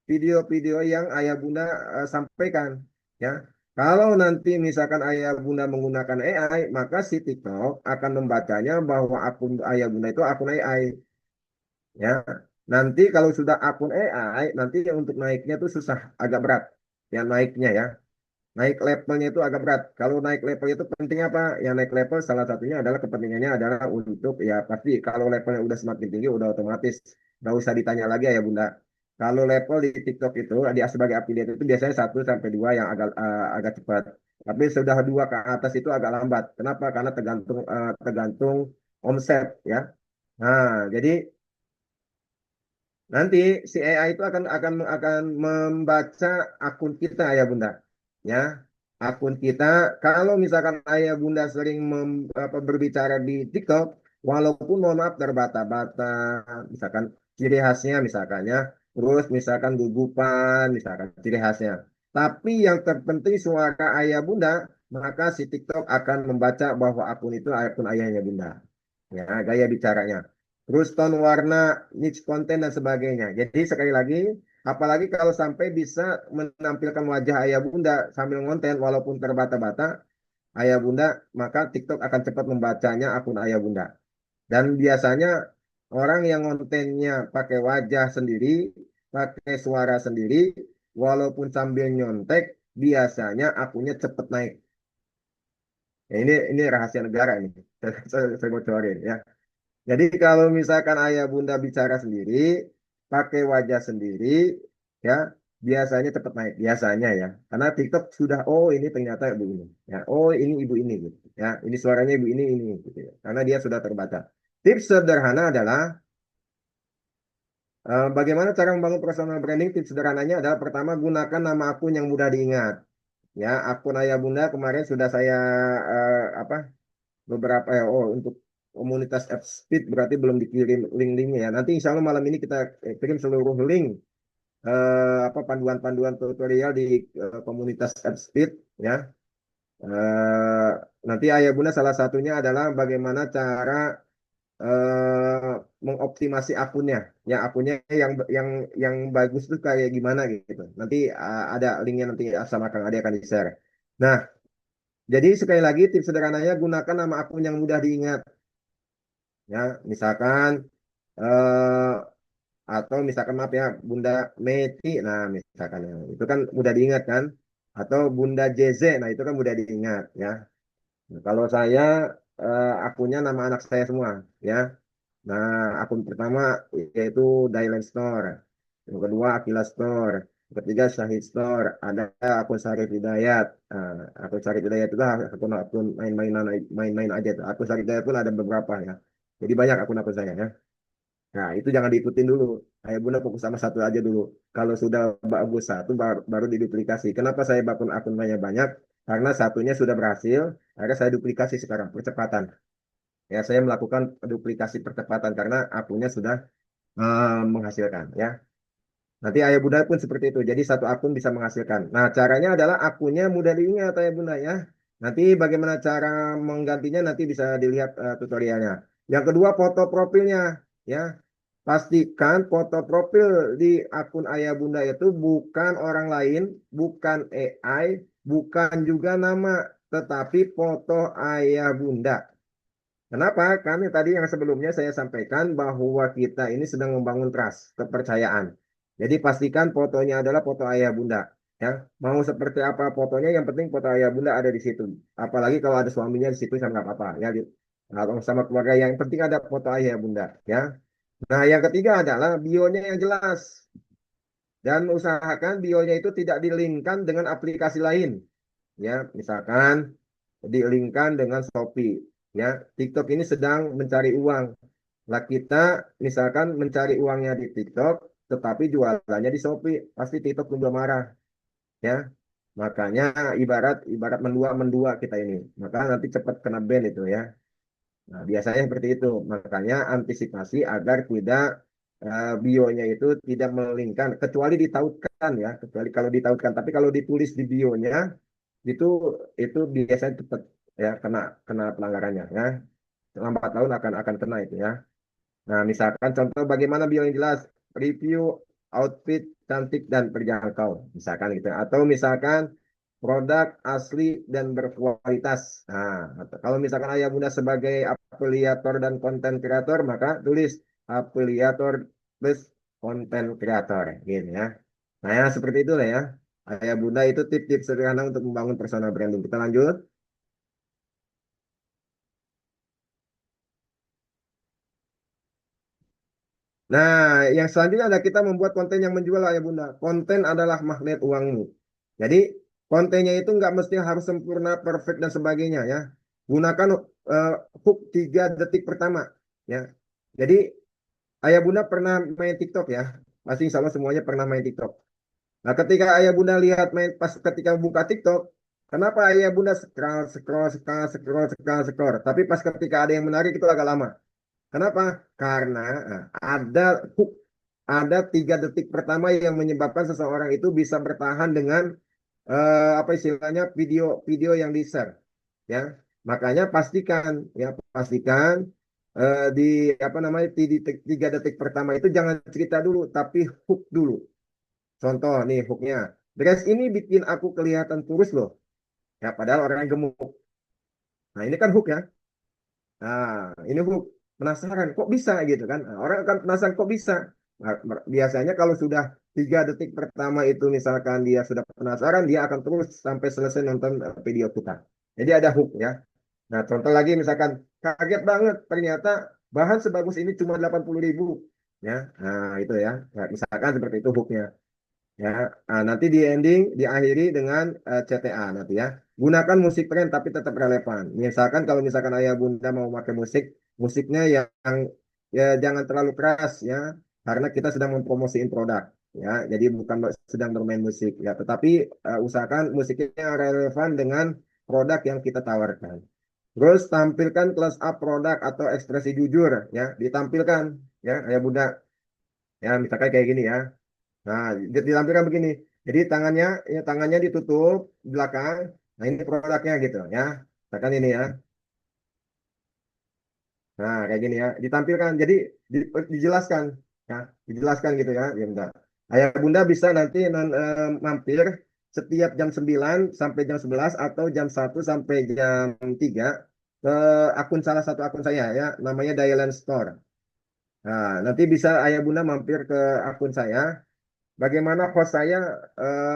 video-video yang ayah bunda sampaikan ya. Kalau nanti misalkan ayah bunda menggunakan AI, maka si TikTok akan membacanya bahwa akun ayah bunda itu akun AI ya. Nanti kalau sudah akun AI, nanti untuk naiknya itu susah, agak berat ya naiknya ya. Naik levelnya itu agak berat. Kalau naik level itu penting apa? Yang naik level salah satunya adalah kepentingannya adalah untuk ya pasti kalau levelnya udah semakin tinggi udah otomatis nggak usah ditanya lagi ya Bunda. Kalau level di TikTok itu di sebagai affiliate itu biasanya 1 sampai 2 yang agak cepat. Tapi sudah 2 ke atas itu agak lambat. Kenapa? Karena tergantung omset ya. Nah, jadi nanti si AI itu akan membaca akun kita ya Bunda. Ya, akun kita kalau misalkan ayah Bunda sering berbicara di TikTok, walaupun mohon maaf terbata-bata, misalkan ciri khasnya misalkan ya, terus misalkan gugupan, misalkan ciri khasnya. Tapi yang terpenting suara ayah Bunda, maka si TikTok akan membaca bahwa akun itu akun ayahnya Bunda. Ya, gaya bicaranya. Terus tone warna, niche konten dan sebagainya. Jadi sekali lagi, apalagi kalau sampai bisa menampilkan wajah ayah bunda sambil ngonten walaupun terbata-bata ayah bunda, maka TikTok akan cepat membacanya akun ayah bunda. Dan biasanya orang yang kontennya pakai wajah sendiri, pakai suara sendiri, walaupun sambil nyontek, biasanya akunnya cepat naik. Ya, ini rahasia negara ini. Saya bocorin ya. Jadi kalau misalkan ayah bunda bicara sendiri, pakai wajah sendiri, ya biasanya cepat naik. Biasanya ya, karena TikTok sudah, oh ini ternyata ibu ini, ya, oh ini ibu ini, gitu. Ya, ini suaranya ibu ini, gitu ya. Karena dia sudah terbaca. Tips sederhana adalah bagaimana cara membangun personal branding. Tips sederhananya adalah pertama gunakan nama akun yang mudah diingat. Ya, akun ayah bunda kemarin sudah saya apa beberapa ya oh untuk komunitas App Speed berarti belum dikirim link-linknya ya. Nanti insya Allah malam ini kita kirim seluruh link apa panduan-panduan tutorial di komunitas App Speed ya. Eh, Nanti ayah bunda salah satunya adalah bagaimana cara mengoptimasi akunnya. Ya akunnya yang bagus tuh kayak gimana gitu. Nanti ada linknya nanti sama Kang Ade akan di-share. Nah, jadi sekali lagi tips sederhananya gunakan nama akun yang mudah diingat. Ya, misalkan eh, atau misalkan maaf ya Bunda Meti, nah misalkan ya, itu kan mudah diingat kan, atau Bunda JZ, nah itu kan mudah diingat ya. Nah, kalau saya akunnya nama anak saya semua ya. Nah, akun pertama yaitu Dailand Store, yang kedua Akila Store, yang ketiga Syahid Store, ada akun Syarif Hidayat. Nah, akun Syarif Hidayat itu akun main-main aja tuh. Akun Syarif Hidayat pun ada beberapa ya. Jadi banyak akun-akun saya ya. Nah, itu jangan diikutin dulu. Ayah Bunda fokus sama satu aja dulu. Kalau sudah bagus satu, baru diduplikasi. Kenapa saya akunnya banyak? Karena satunya sudah berhasil, akhirnya saya duplikasi sekarang, percepatan. Ya, saya melakukan duplikasi percepatan karena akunnya sudah menghasilkan. Ya, nanti Ayah Bunda pun seperti itu. Jadi satu akun bisa menghasilkan. Nah, caranya adalah akunnya mudah diingat Ayah Bunda ya. Nanti bagaimana cara menggantinya nanti bisa dilihat tutorialnya. Yang kedua, foto profilnya. Ya, pastikan foto profil di akun Ayah Bunda itu bukan orang lain, bukan AI, bukan juga nama, tetapi foto Ayah Bunda. Kenapa? Karena tadi yang sebelumnya saya sampaikan bahwa kita ini sedang membangun trust, kepercayaan. Jadi pastikan fotonya adalah foto ayah bunda. Ya, mau seperti apa fotonya, yang penting foto ayah bunda ada di situ. Apalagi kalau ada suaminya di situ sama nggak apa-apa. Ya, kalau sama keluarga yang penting ada foto ayah bunda. Ya. Nah, yang ketiga adalah bionya yang jelas. Dan usahakan bionya itu tidak dilingkan dengan aplikasi lain. Ya, misalkan dilingkan dengan Shopee. Ya, TikTok ini sedang mencari uang. Lah kita misalkan mencari uangnya di TikTok, tetapi jualannya di Shopee, pasti TikTok juga marah. Ya, makanya ibarat ibarat mendua mendua kita ini. Maka nanti cepat kena ban itu ya. Nah, biasanya seperti itu. Makanya antisipasi agar tidak bionya itu tidak melingkan, kecuali ditautkan ya, kecuali kalau ditautkan. Tapi kalau ditulis di bionya itu itu biasanya cepat ya kena kena pelanggarannya ya. Lambat laun akan kena itu ya. Nah, misalkan contoh bagaimana bio yang jelas, review outfit cantik dan terjangkau, misalkan gitu. Atau misalkan produk asli dan berkualitas. Nah, kalau misalkan ayah bunda sebagai afiliator dan konten kreator, maka tulis afiliator plus konten kreator, gitu ya. Nah, ya seperti itulah ya. Ayah bunda itu tips-tips sederhana untuk membangun personal branding. Kita lanjut. Nah, yang selanjutnya adalah kita membuat konten yang menjual ya Bunda. Konten adalah magnet uangmu. Jadi kontennya itu nggak mesti harus sempurna, perfect dan sebagainya ya. Gunakan eh, hook 3 detik pertama ya. Jadi Ayah Bunda pernah main TikTok ya. Pasti insya Allah semuanya pernah main TikTok. Nah, ketika Ayah Bunda lihat main pas ketika buka TikTok, kenapa Ayah Bunda scroll scroll scroll scroll scroll scroll. Tapi pas ketika ada yang menarik itu agak lama. Kenapa? Karena ada hook, ada 3 detik pertama yang menyebabkan seseorang itu bisa bertahan dengan apa istilahnya video-video yang di share, ya. Makanya pastikan, ya pastikan di apa namanya di 3 detik pertama itu jangan cerita dulu, tapi hook dulu. Contoh nih hooknya, dress ini bikin aku kelihatan kurus loh, ya padahal orang gemuk. Nah ini kan hook ya. Nah, ini Bu penasaran kok bisa gitu kan? Nah, orang akan penasaran kok bisa. Nah, biasanya kalau sudah 3 detik pertama itu misalkan dia sudah penasaran, dia akan terus sampai selesai nonton video kita. Jadi ada hook ya. Nah, contoh lagi misalkan kaget banget ternyata bahan sebagus ini cuma 80.000 ya. Nah, itu ya. Nah, misalkan seperti itu hooknya. Ya, nanti di ending diakhiri dengan CTA nanti ya. Gunakan musik tren tapi tetap relevan. Misalkan kalau misalkan ayah bunda mau pakai musik, musiknya yang ya jangan terlalu keras ya, karena kita sedang mempromosiin produk ya. Jadi bukan sedang bermain musik ya, tetapi usahakan musiknya relevan dengan produk yang kita tawarkan. Terus tampilkan close up produk atau ekspresi jujur ya, ditampilkan ya ayah bunda ya, misalkan kayak gini ya. Nah, ditampilkan begini. Jadi tangannya ditutup di belakang. Nah, ini produknya gitu ya. Misalkan ini ya. Nah, kayak gini ya. Ditampilkan. Jadi dijelaskan ya, dijelaskan gitu ya. Ya bentar. Ayah Bunda bisa nanti mampir setiap jam 9 sampai jam 11 atau jam 1 sampai jam 3 ke akun salah satu akun saya ya, namanya Dialand Store. Nah, nanti bisa ayah bunda mampir ke akun saya. Bagaimana host saya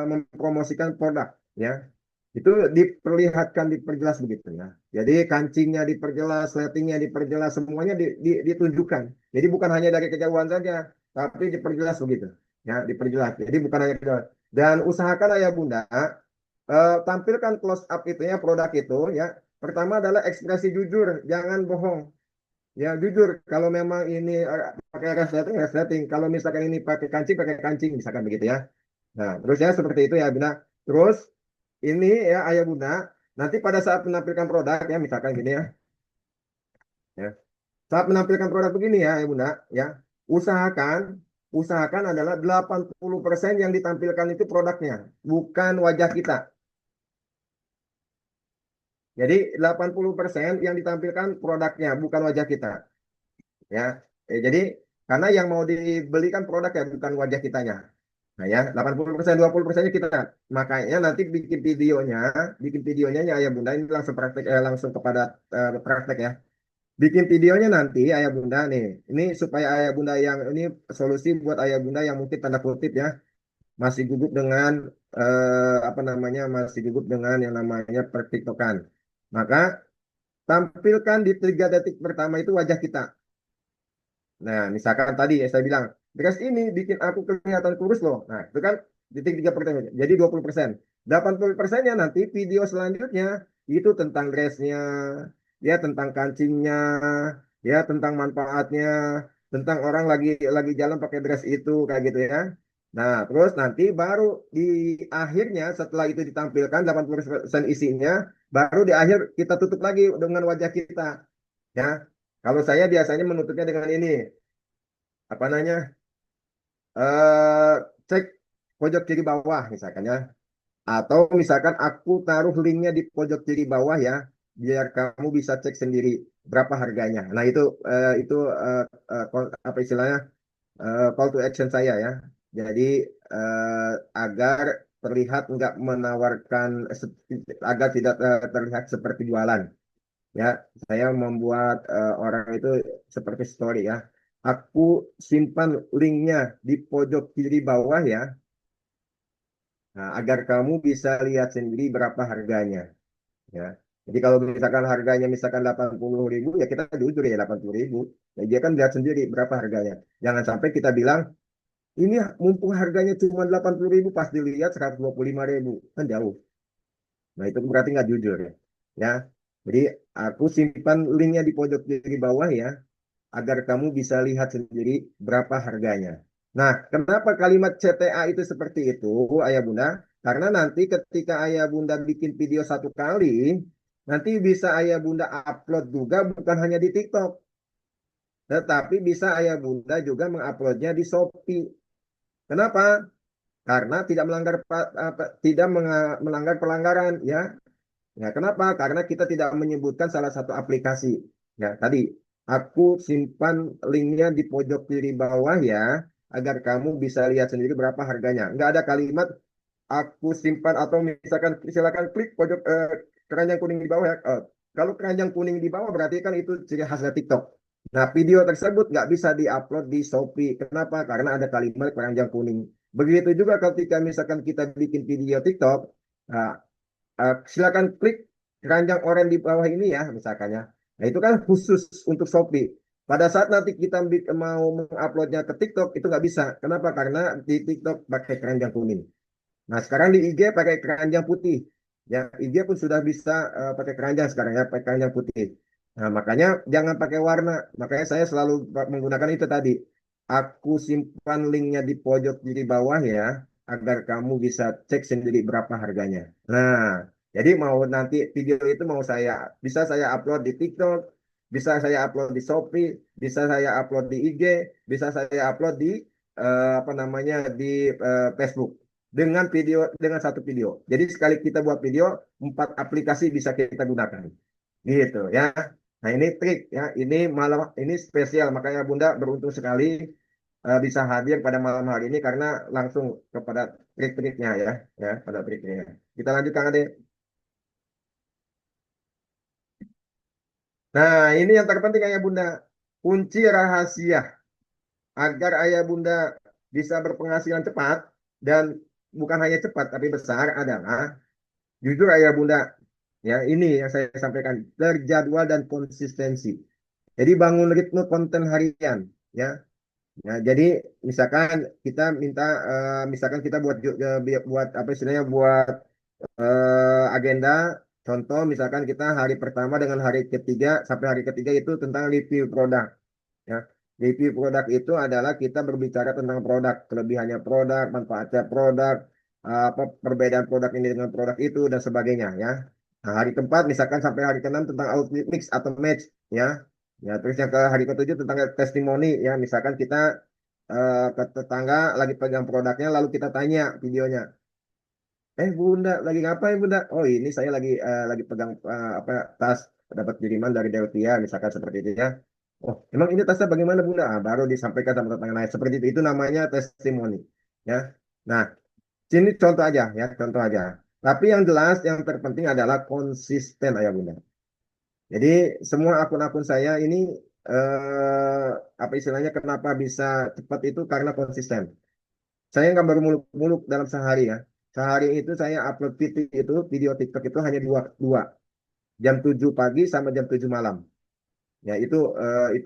mempromosikan produk, ya. Itu diperlihatkan, diperjelas begitu ya. Jadi kancingnya diperjelas, lightingnya diperjelas, semuanya ditunjukkan. Jadi bukan hanya dari kejauhan saja, tapi diperjelas begitu. Ya, diperjelas. Jadi bukan hanya kejauhan. Dan usahakan ayah bunda tampilkan close up itu ya produk itu ya. Pertama adalah ekspresi jujur, jangan bohong. Ya jujur, kalau memang ini pakai resleting. Kalau misalkan ini pakai kancing, misalkan begitu ya. Nah, terus ya seperti itu ya bunda. Terus ini ya ayah bunda, nanti pada saat menampilkan produk ya, misalkan gini ya, ya. Saat menampilkan produk begini ya ayah bunda, ya, usahakan usahakan adalah 80% yang ditampilkan itu produknya, bukan wajah kita. Jadi 80% yang ditampilkan produknya, bukan wajah kita. Ya, jadi karena yang mau dibeli kan produk ya, bukan wajah kitanya. Nah ya, 80%, 20%-nya kita. Makanya nanti bikin videonya ya ayah bunda ini langsung praktek, langsung kepada praktek ya. Bikin videonya nanti ayah bunda nih. Ini supaya ayah bunda yang ini solusi buat ayah bunda yang mungkin tanda kutip ya masih gugup dengan apa namanya, masih gugup dengan yang namanya pertiktokan. Maka tampilkan di 3 detik pertama itu wajah kita. Nah, misalkan tadi ya saya bilang, dress ini bikin aku kelihatan kurus loh. Nah, itu kan titik 3%. Jadi 20%. 80%-nya nanti video selanjutnya itu tentang dressnya, ya tentang kancingnya, ya tentang manfaatnya, tentang orang lagi jalan pakai dress itu kayak gitu ya. Nah, terus nanti baru di akhirnya setelah itu ditampilkan 80% isinya, baru di akhir kita tutup lagi dengan wajah kita, ya. Kalau saya biasanya menutupnya dengan ini, apa namanya, eh cek pojok kiri bawah misalkan ya, atau misalkan aku taruh linknya di pojok kiri bawah ya, biar kamu bisa cek sendiri berapa harganya. Nah itu eh, apa istilahnya, call to action saya ya. Jadi agar terlihat nggak menawarkan, agar tidak terlihat seperti jualan. Ya, saya membuat orang itu seperti story ya. Aku simpan linknya di pojok kiri bawah ya. Nah, agar kamu bisa lihat sendiri berapa harganya. Ya. Jadi kalau misalkan harganya misalkan 80.000 ya kita jujur ya 80.000. Nah, dia kan lihat sendiri berapa harganya. Jangan sampai kita bilang ini mumpung harganya cuma 80.000 pas dilihat 125.000 kan jauh. Nah itu berarti nggak jujur ya. Ya. Jadi aku simpan linknya di pojok kiri bawah ya, agar kamu bisa lihat sendiri berapa harganya. Nah, kenapa kalimat CTA itu seperti itu, Ayah Bunda? Karena nanti ketika Ayah Bunda bikin video satu kali, nanti bisa Ayah Bunda upload juga bukan hanya di TikTok, tetapi bisa Ayah Bunda juga menguploadnya di Shopee. Kenapa? Karena tidak melanggar melanggar pelanggaran ya. Ya, kenapa? Karena kita tidak menyebutkan salah satu aplikasi. Ya, tadi aku simpan linknya di pojok kiri bawah ya, agar kamu bisa lihat sendiri berapa harganya. Nggak ada kalimat aku simpan atau misalkan silakan klik pojok keranjang kuning di bawah ya. Kalau keranjang kuning di bawah berarti kan itu ciri khasnya TikTok. Nah, video tersebut nggak bisa diupload di Shopee. Kenapa? Karena ada kalimat keranjang kuning. Begitu juga ketika misalkan kita bikin video TikTok, nah, silakan klik keranjang oranye di bawah ini ya misalkan ya. Nah itu kan khusus untuk Shopee. Pada saat nanti kita mau menguploadnya ke TikTok itu nggak bisa. Kenapa? Karena di TikTok pakai keranjang kuning. Nah sekarang di IG pakai keranjang putih. Ya IG pun sudah bisa pakai keranjang sekarang ya, pakai keranjang putih. Nah makanya jangan pakai warna. Makanya saya selalu menggunakan itu tadi. Aku simpan linknya di pojok kiri bawah ya, agar kamu bisa cek sendiri berapa harganya. Nah, jadi mau nanti video itu mau bisa saya upload di TikTok, bisa saya upload di Shopee, bisa saya upload di IG, bisa saya upload di apa namanya di Facebook dengan satu video. Jadi sekali kita buat video, 4 aplikasi bisa kita gunakan. Gitu ya. Nah, ini trik ya. Ini spesial makanya Bunda beruntung sekali bisa hadir pada malam hari ini karena langsung kepada trik-triknya ya, ya, pada triknya. Kita lanjut Kang Ade. Nah, ini yang terpenting ya Bunda. Kunci rahasia. agar ayah bunda bisa berpenghasilan cepat dan bukan hanya cepat tapi besar adalah jujur ayah bunda, ya ini yang saya sampaikan, terjadwal dan konsistensi. Jadi bangun ritme konten harian, ya. Ya, jadi misalkan kita minta, misalkan kita buat apa istilahnya, buat agenda. Contoh misalkan kita hari pertama dengan hari ketiga sampai hari ketiga itu tentang review produk. Ya, review produk itu adalah kita berbicara tentang produk, kelebihannya produk, manfaatnya produk, apa perbedaan produk ini dengan produk itu dan sebagainya. Ya, nah, hari keempat misalkan sampai hari keenam tentang outfit mix atau match. Ya, ya terus yang ke hari ketujuh tentang testimoni. Ya, misalkan kita ke tetangga lagi pegang produknya lalu kita tanya videonya, bunda lagi ngapain bunda? Oh ini saya lagi pegang apa tas dapat kiriman dari Delvia misalkan seperti itu ya. Oh emang ini tasnya bagaimana bunda? Ah, baru disampaikan sama tetangga. Nah seperti itu namanya testimoni ya. Nah sini contoh aja ya, contoh aja. Tapi yang jelas yang terpenting adalah konsisten ayah bunda. Jadi semua akun-akun saya ini apa istilahnya kenapa bisa cepat itu karena konsisten. Saya nggak baru muluk-muluk dalam sehari ya. Sehari itu saya upload video TikTok itu hanya dua jam 7 pagi sama jam 7 malam. Ya itu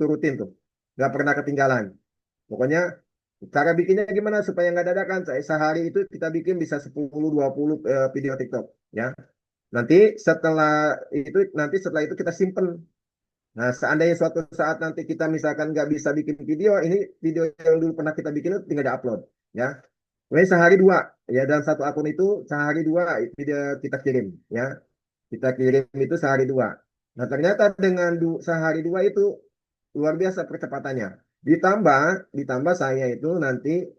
rutin tuh. Nggak pernah ketinggalan. Pokoknya cara bikinnya gimana supaya nggak dadakan. Saya sehari itu kita bikin bisa 10-20 video TikTok. Ya. Nanti setelah itu kita simpen. Nah, seandainya suatu saat nanti kita misalkan nggak bisa bikin video, ini video yang dulu pernah kita bikin itu tinggal di-upload. Ya. Pokoknya sehari dua, ya dalam satu akun itu sehari dua video kita kirim, ya kita kirim itu sehari dua. Nah ternyata dengan sehari dua itu luar biasa percepatannya. Ditambah, ditambah saya itu nanti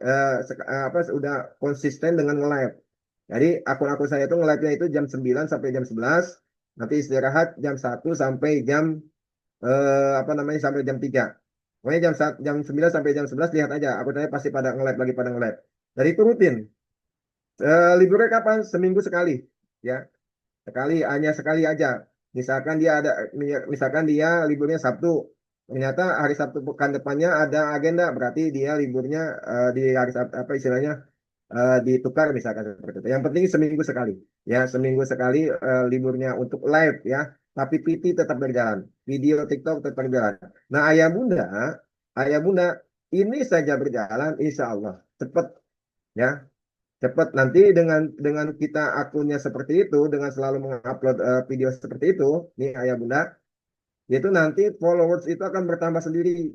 apa sudah konsisten dengan nge-live. Jadi akun-akun saya itu nge-live-nya itu jam 9 sampai jam 11, nanti istirahat jam 1 sampai jam apa namanya sampai jam 3. Pokoknya jam 9 sampai jam 11 lihat aja, aku tanya pasti pada nge-live lagi pada nge-live. Dari itu rutin. Liburnya kapan? Seminggu sekali, ya. Hanya sekali aja. Misalkan dia liburnya Sabtu. Ternyata hari Sabtu pekan depannya ada agenda, berarti dia liburnya di hari Sabtu, apa istilahnya ditukar misalkan seperti itu. Yang penting seminggu sekali, ya seminggu sekali liburnya untuk live, ya. Tapi PT tetap berjalan, video TikTok tetap berjalan. Nah, ayah bunda, ini saja berjalan, insya Allah cepat, ya cepat nanti dengan kita akunnya seperti itu dengan selalu mengupload video seperti itu nih ayah bunda itu nanti followers itu akan bertambah sendiri.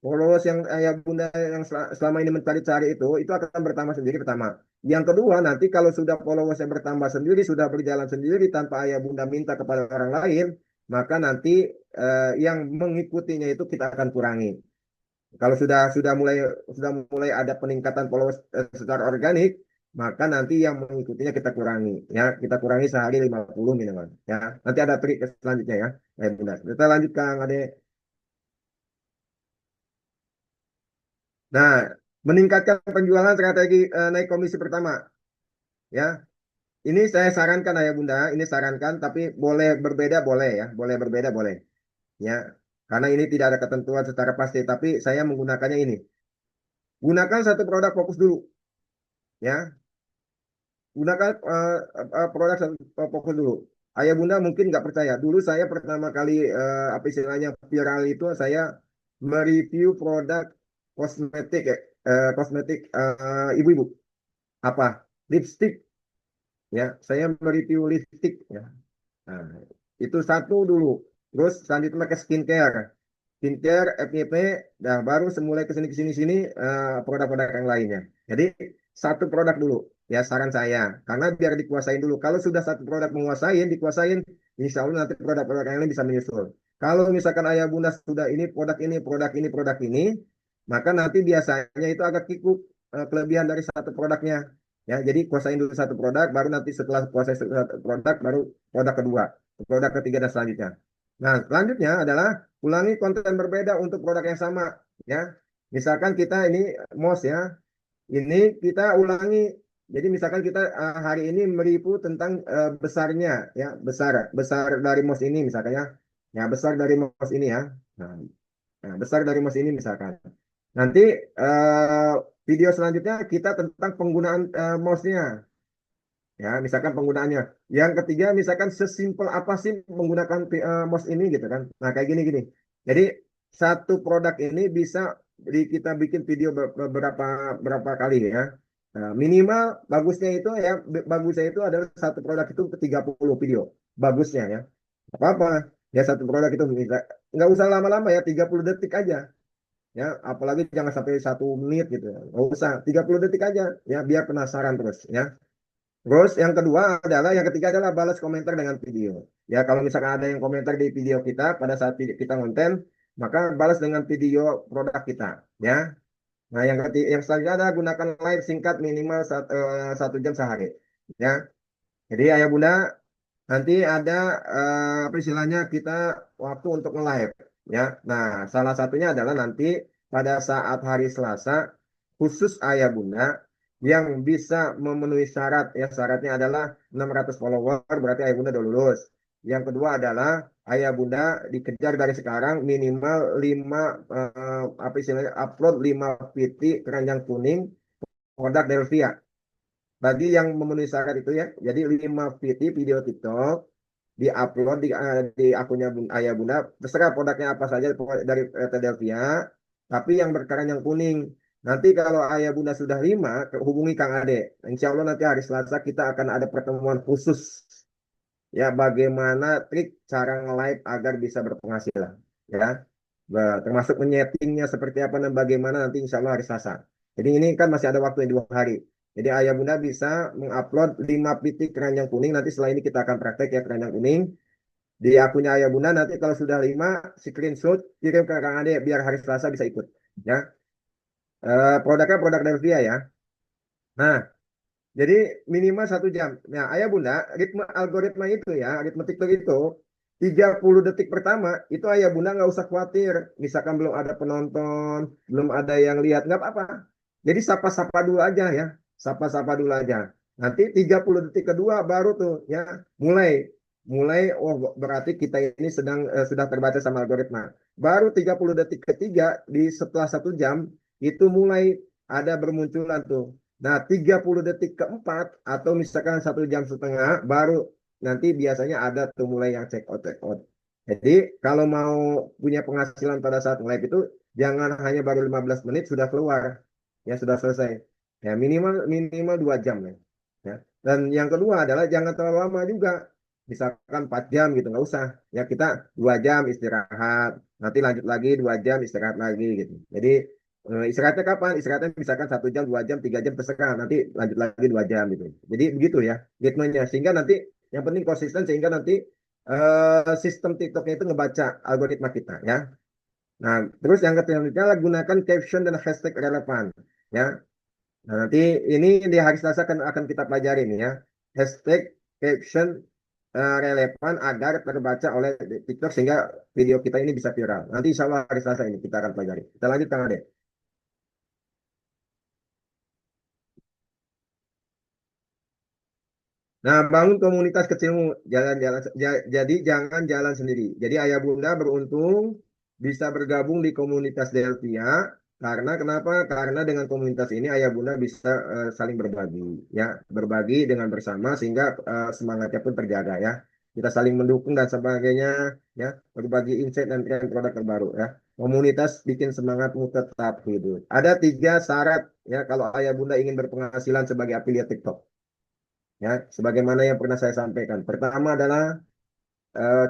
Followers yang ayah bunda yang selama ini mencari-cari itu akan bertambah sendiri pertama. Yang kedua nanti kalau sudah followers yang bertambah sendiri sudah berjalan sendiri tanpa ayah bunda minta kepada orang lain, maka nanti yang mengikutinya itu kita akan kurangi. Kalau sudah mulai ada peningkatan followers secara organik, maka nanti yang mengikutinya kita kurangi, ya kita kurangi sehari 50 minimal, ya. Nanti ada trik selanjutnya ya. Benar. Kita lanjut Kang Ade. Nah, meningkatkan penjualan strategi naik komisi pertama, ya. Ini saya sarankan ayah bunda, ini sarankan tapi boleh berbeda boleh ya, boleh berbeda boleh, ya. Karena ini tidak ada ketentuan secara pasti, tapi saya menggunakannya ini. Gunakan satu produk fokus dulu, ya. Gunakan produk fokus dulu. Ayah bunda mungkin nggak percaya. Dulu saya pertama kali apa istilahnya viral itu saya mereview produk kosmetik, kosmetik ibu-ibu. Apa? Lipstick. Ya, saya mereview lipstick. Ya. Nah, itu satu dulu. Terus selanjutnya pakai skincare. Skincare, FYP, dah baru semulai ke sini sini produk-produk yang lainnya. Jadi satu produk dulu, ya saran saya. Karena biar dikuasain dulu. Kalau sudah satu produk dikuasain, insya Allah nanti produk-produk yang lain bisa menyusul. Kalau misalkan ayah bunda sudah ini produk ini, produk ini, produk ini, maka nanti biasanya itu agak kikuk kelebihan dari satu produknya. Ya, jadi kuasain dulu satu produk, baru nanti setelah kuasai satu produk, baru produk ketiga dan selanjutnya. Nah, selanjutnya adalah ulangi konten berbeda untuk produk yang sama, ya. Misalkan kita ini MOS ya, ini kita ulangi. Jadi misalkan kita hari ini meripu tentang besarnya, ya besar besar dari MOS ini misalkan ya, ya besar dari MOS ini ya. Nah, besar dari MOS ini misalkan. Nanti video selanjutnya kita tentang penggunaan mouse-nya. Ya, misalkan penggunaannya. Yang ketiga, misalkan sesimpel apa sih menggunakan mouse ini gitu kan. Nah, kayak gini-gini. Jadi, satu produk ini bisa kita bikin video beberapa berapa kali ya. Nah, minimal bagusnya itu ya, bagusnya itu adalah satu produk itu 30 video. Bagusnya ya. Apa-apa. Ya, satu produk itu bisa, nggak usah lama-lama ya, 30 detik aja. Ya, apalagi jangan sampai 1 menit gitu. Nggak usah, 30 detik aja. Ya, biar penasaran terus ya. Terus yang kedua adalah yang ketiga adalah balas komentar dengan video. Ya kalau misalkan ada yang komentar di video kita pada saat kita konten, maka balas dengan video produk kita. Ya. Nah yang ketiga, yang selanjutnya adalah gunakan live singkat minimal 1 jam sehari. Ya. Jadi ayah bunda nanti ada apa istilahnya kita waktu untuk nge-live. Ya. Nah salah satunya adalah nanti pada saat hari Selasa khusus ayah bunda yang bisa memenuhi syarat ya syaratnya adalah 600 follower berarti ayah bunda udah lulus. Yang kedua adalah ayah bunda dikejar dari sekarang minimal 5 apa istilahnya upload 5 PT keranjang kuning produk Delvia. Bagi yang memenuhi syarat itu ya. Jadi 5 VT video TikTok diupload di akunnya ayah bunda terserah produknya apa saja dari Delvia tapi yang berkeranjang kuning. Nanti kalau ayah bunda sudah 5, hubungi Kang Ade. Insya Allah nanti hari Selasa kita akan ada pertemuan khusus. Ya, bagaimana trik cara nge-live agar bisa berpenghasilan. Ya, termasuk menyetingnya seperti apa dan bagaimana nanti insya Allah hari Selasa. Jadi ini kan masih ada waktu 2 hari. Jadi ayah bunda bisa mengupload 5 titik keranjang kuning. Nanti setelah ini kita akan praktek ya keranjang kuning. Di akunnya ayah bunda nanti kalau sudah 5, screenshot kirim ke Kang Ade biar hari Selasa bisa ikut. Ya, produknya produk Delvia ya. Nah, jadi minimal 1 jam. Nah, ayah bunda, ritme algoritma itu ya, ritme TikTok itu 30 detik pertama itu ayah bunda nggak usah khawatir. Misalkan belum ada penonton, belum ada yang lihat, nggak apa-apa. Jadi sapa-sapa dulu aja ya, sapa-sapa dulu aja. Nanti 30 detik kedua baru tuh ya, mulai mulai oh berarti kita ini sudah terbaca sama algoritma. Baru 30 detik ketiga di setelah 1 jam itu mulai ada bermunculan tuh. Nah, 30 detik keempat atau misalkan 1 jam setengah baru nanti biasanya ada tuh mulai yang check out check out. Jadi kalau mau punya penghasilan pada saat live itu jangan hanya baru 15 menit sudah keluar. Ya sudah selesai. Ya minimal minimal 2 jam ya. Ya. Dan yang kedua adalah jangan terlalu lama juga. Misalkan 4 jam gitu nggak usah. Ya kita 2 jam istirahat. Nanti lanjut lagi 2 jam istirahat lagi gitu. Jadi istirahatnya kapan? Istirahatnya misalkan 1 jam, 2 jam, 3 jam terserah. Nanti lanjut lagi 2 jam gitu. Jadi begitu ya ritmenya. Sehingga nanti yang penting konsisten sehingga nanti sistem TikToknya itu ngebaca algoritma kita ya. Nah, terus yang ketiga gunakan caption dan hashtag relevan ya. Nah, nanti ini di hari Selasa akan kita pelajari nih ya. Hashtag caption relevan agar terbaca oleh TikTok sehingga video kita ini bisa viral. Nanti insya Allah hari Selasa ini kita akan pelajari. Kita lanjut Kang Ade. Nah, bangun komunitas kecilmu. Jadi jangan jalan sendiri. Jadi ayah bunda beruntung bisa bergabung di komunitas Delvia. Karena kenapa? Karena dengan komunitas ini ayah bunda bisa saling berbagi, ya, berbagi dengan bersama sehingga semangatnya pun terjaga, ya. Kita saling mendukung dan sebagainya, ya, berbagi insight dan tren produk terbaru, ya. Komunitas bikin semangatmu tetap hidup. Ada 3 syarat, ya, kalau ayah bunda ingin berpenghasilan sebagai afiliat TikTok. Ya, sebagaimana yang pernah saya sampaikan. Pertama adalah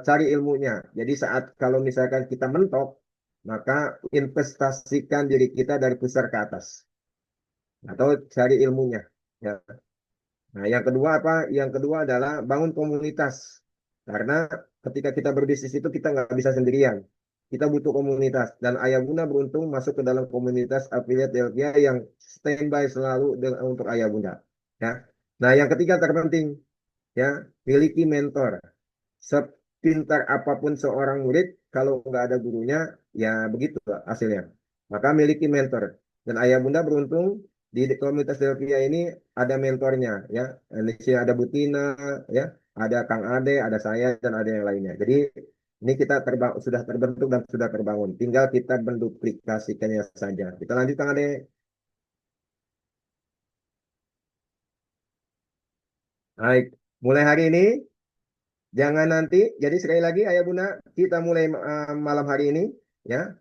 cari ilmunya. Jadi saat kalau misalkan kita mentok, maka investasikan diri kita dari pusar ke atas atau cari ilmunya. Ya. Nah, yang kedua apa? Yang kedua adalah bangun komunitas. Karena ketika kita berbisnis itu kita nggak bisa sendirian. Kita butuh komunitas. Dan Ayah Bunda beruntung masuk ke dalam komunitas affiliate Delvia yang standby selalu untuk Ayah Bunda. Ya. Nah, yang ketiga terpenting, ya, miliki mentor. Sepintar apapun seorang murid, kalau nggak ada gurunya, ya begitu hasilnya. Maka miliki mentor. Dan ayah bunda beruntung di komunitas Delvia ini ada mentornya, ya. Di sini ada Butina, ya, ada Kang Ade, ada saya dan ada yang lainnya. Jadi Ini kita sudah terbentuk dan sudah terbangun. Tinggal kita menduplikasikannya saja. Kita lanjutkan Ade. Baik, mulai hari ini jangan nanti. Jadi sekali lagi Ayah Bunda, kita mulai malam hari ini ya.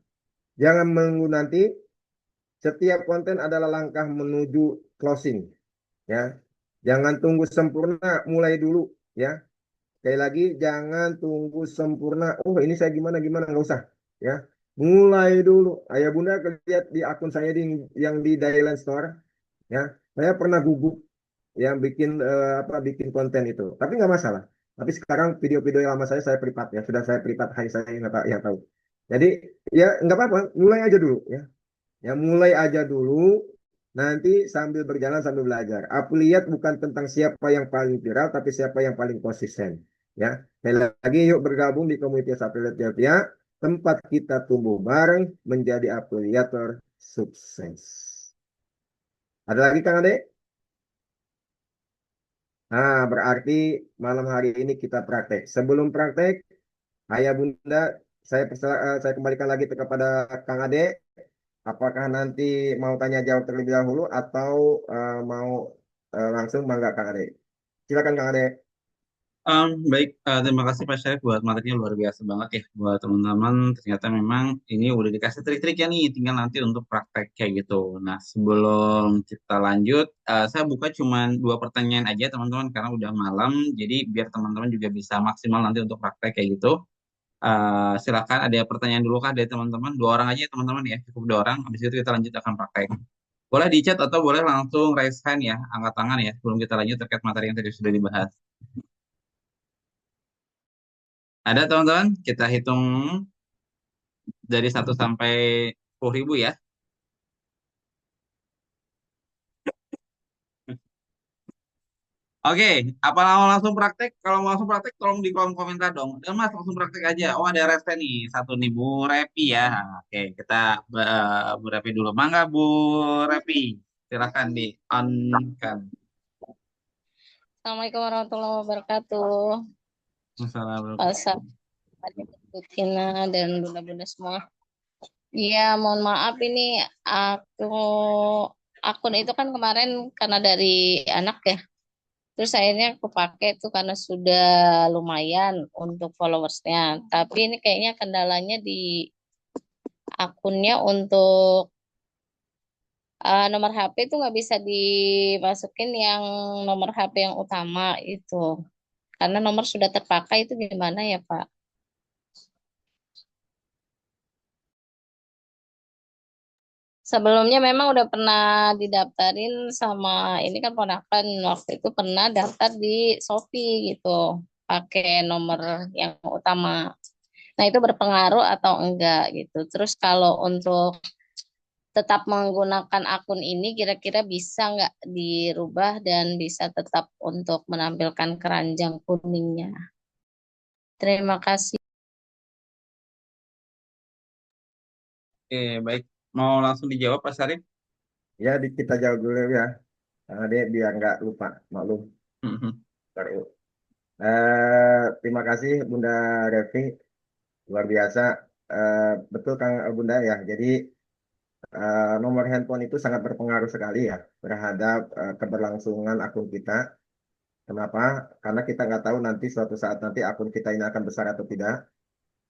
Jangan menunggu nanti. Setiap konten adalah langkah menuju closing ya. Jangan tunggu sempurna, mulai dulu ya. Sekali lagi, jangan tunggu sempurna. Oh, ini saya gimana gimana nggak usah, ya. Mulai dulu. Ayah Bunda lihat di akun saya yang di Dailand Store, ya. Saya pernah gugup yang bikin konten itu, tapi nggak masalah. Tapi sekarang video-video lama saya privat ya, sudah saya privat, hanya saya yang tahu. Jadi ya nggak apa-apa, mulai aja dulu ya. Ya mulai aja dulu. Nanti sambil berjalan sambil belajar. Aku lihat bukan tentang siapa yang paling viral, tapi siapa yang paling konsisten. Ya, sekali lagi yuk bergabung di komunitas afiliat Javia, tempat kita tumbuh bareng menjadi afiliator sukses. Ada lagi Kang Ade? Nah, berarti malam hari ini kita praktek. Sebelum praktek, Ayah Bunda, saya kembalikan lagi kepada Kang Ade. Apakah nanti mau tanya jawab terlebih dahulu atau mau langsung mangga Kang Ade? Silakan Kang Ade. Baik, terima kasih Pak Syarif buat materinya luar biasa banget ya buat teman-teman. Ternyata memang ini udah dikasih trik-triknya nih, tinggal nanti untuk praktek kayak gitu. Nah, sebelum kita lanjut, saya buka cuma 2 pertanyaan aja teman-teman karena udah malam. Jadi biar teman-teman juga bisa maksimal nanti untuk praktek kayak gitu. Silakan ada pertanyaan dulu kah dari teman-teman? 2 orang aja ya teman-teman ya, cukup 2 orang. Habis itu kita lanjut akan praktek. Boleh di chat atau boleh langsung raise hand ya, angkat tangan ya, sebelum kita lanjut terkait materi yang tadi sudah dibahas. Ada teman-teman? Kita hitung dari 1 sampai 10.000 ya. Oke, apa mau langsung praktek? Kalau mau langsung praktek, tolong di kolom komentar dong. Udah mas, langsung praktek aja. Oh ada Resta nih, satu nih Bu Repi ya. Oke, kita Bu Repi dulu. Mangga Bu Repi, silakan di on kan. Assalamualaikum warahmatullahi wabarakatuh. Masalah Pasal Tina dan bunda-bunda semua. Iya, mohon maaf ini aku akun itu kan kemarin karena dari anak ya. Terus akhirnya aku pakai itu karena sudah lumayan untuk followersnya. Tapi ini kayaknya kendalanya di akunnya untuk nomor HP itu nggak bisa dimasukin yang nomor HP yang utama itu. Karena nomor sudah terpakai itu gimana ya Pak? Sebelumnya memang udah pernah didaftarin sama ini kan ponakan waktu itu pernah daftar di Shopee gitu pakai nomor yang utama. Nah itu berpengaruh atau enggak gitu. Terus kalau untuk tetap menggunakan akun ini kira-kira bisa nggak dirubah dan bisa tetap untuk menampilkan keranjang kuningnya. Terima kasih. Oke, baik. Mau langsung dijawab Pak Syarif? Ya, kita jawab dulu ya. Kang Ade biar nggak lupa, maklum. Mhm. Baru. Terima kasih Bunda Revi, luar biasa. Betul Kang Bunda ya. Jadi nomor handphone itu sangat berpengaruh sekali ya terhadap keberlangsungan akun kita. Kenapa? Karena kita nggak tahu nanti suatu saat nanti akun kita ini akan besar atau tidak.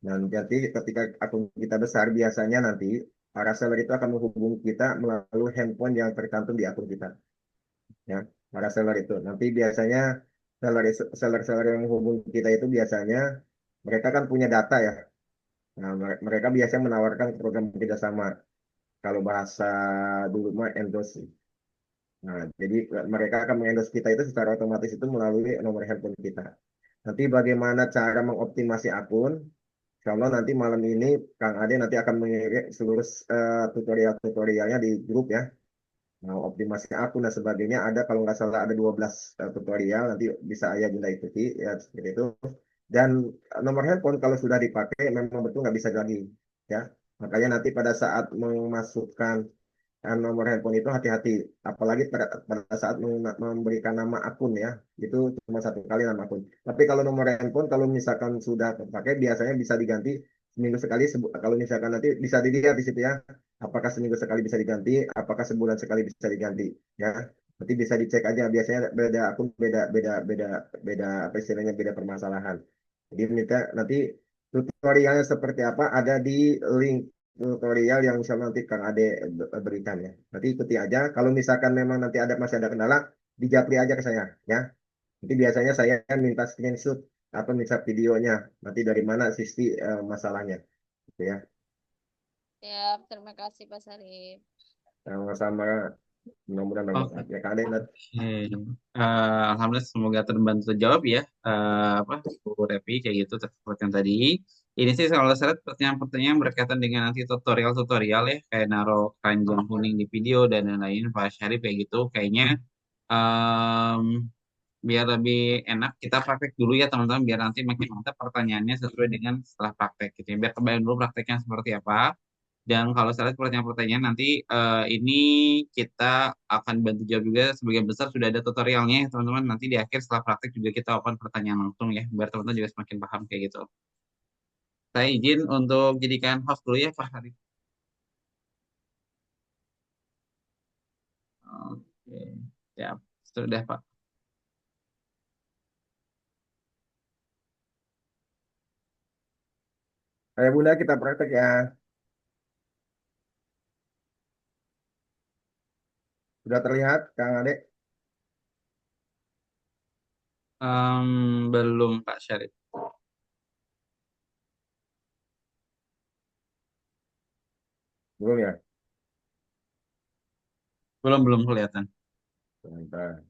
Dan nanti ketika akun kita besar, biasanya nanti para seller itu akan menghubungi kita melalui handphone yang tercantum di akun kita. Ya, para seller itu. Nanti biasanya seller-seller yang menghubungi kita itu biasanya mereka kan punya data ya. Nah, mereka biasanya menawarkan program kerjasama. Kalau bahasa dulu mah endorse. Nah, jadi mereka akan mengendorse kita itu secara otomatis itu melalui nomor handphone kita. Nanti bagaimana cara mengoptimasi akun? Kalau nanti malam ini Kang Ade nanti akan mengirim seluruh tutorial-tutorialnya di grup ya. Nah, optimasi akun dan sebagainya ada kalau nggak salah ada 12 tutorial nanti bisa Ayah Bunda ikuti ya seperti itu. Dan nomor handphone kalau sudah dipakai memang betul nggak bisa lagi ya. Makanya nanti pada saat memasukkan nomor handphone itu hati-hati, apalagi pada saat memberikan nama akun ya, itu cuma satu kali nama akun. Tapi kalau nomor handphone, kalau misalkan sudah terpakai, biasanya bisa diganti seminggu sekali. Kalau misalkan nanti bisa dilihat di situ ya, apakah seminggu sekali bisa diganti, apakah sebulan sekali bisa diganti, ya. Nanti bisa dicek aja, biasanya beda akun, beda beda beda beda apa istilahnya, beda permasalahan. Jadi minta nanti tutorialnya seperti apa ada di link tutorial yang misalnya nanti Kang Ade berikan ya. Nanti ikuti aja. Kalau misalkan memang nanti masih ada kendala, dijapri aja ke saya ya. Nanti biasanya saya minta screenshot atau minta videonya. Nanti dari mana sisi masalahnya, gitu ya. Siap, terima kasih Pak Sarif. Sama-sama, mudah-mudahan bermanfaat Oke. ya Kang Ade. Alhamdulillah semoga terbantu terjawab ya apa Bu Revi kayak gitu terkait yang tadi. Ini sih kalau saya lihat pertanyaan-pertanyaan berkaitan dengan nanti tutorial-tutorial ya kayak naruh keranjang kuning di video dan lain-lain Pak Syarif kayak gitu kayaknya em, biar lebih enak kita praktek dulu ya teman-teman biar nanti makin mantap pertanyaannya sesuai dengan setelah praktek gitu ya. Biar kebayang dulu prakteknya seperti apa. Dan kalau saya lihat pertanyaan-pertanyaan nanti ini kita akan bantu jawab juga sebagian besar sudah ada tutorialnya ya teman-teman. Nanti di akhir setelah praktek juga kita open pertanyaan langsung ya biar teman-teman juga semakin paham kayak gitu. Saya izin untuk jadikan host dulu ya Pak Hari. Oke, siap. Sudah Pak. Ayah Bunda kita praktek ya. Sudah terlihat Kang Ade? Belum Pak Syarif. Belum ya? Belum kelihatan. Sebentar.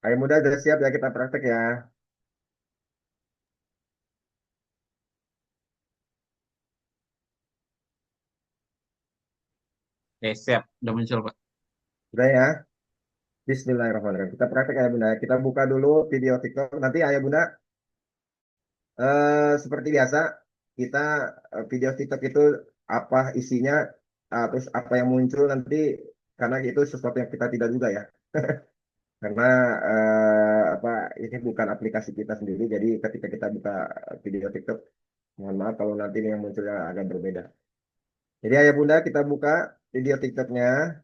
Ayah Bunda sudah siap ya kita praktek ya. Oke, siap. Udah muncul Pak. Sudah ya. Bismillahirrahmanirrahim. Kita praktek Ayah Bunda. Kita buka dulu video TikTok. Nanti Ayah Bunda seperti biasa kita video TikTok itu apa isinya, terus apa yang muncul nanti, karena itu sesuatu yang kita tidak juga ya. Karena apa ini bukan aplikasi kita sendiri, jadi ketika kita buka video TikTok, mohon maaf kalau nanti yang munculnya agak berbeda. Jadi Ayah Bunda kita buka video TikToknya.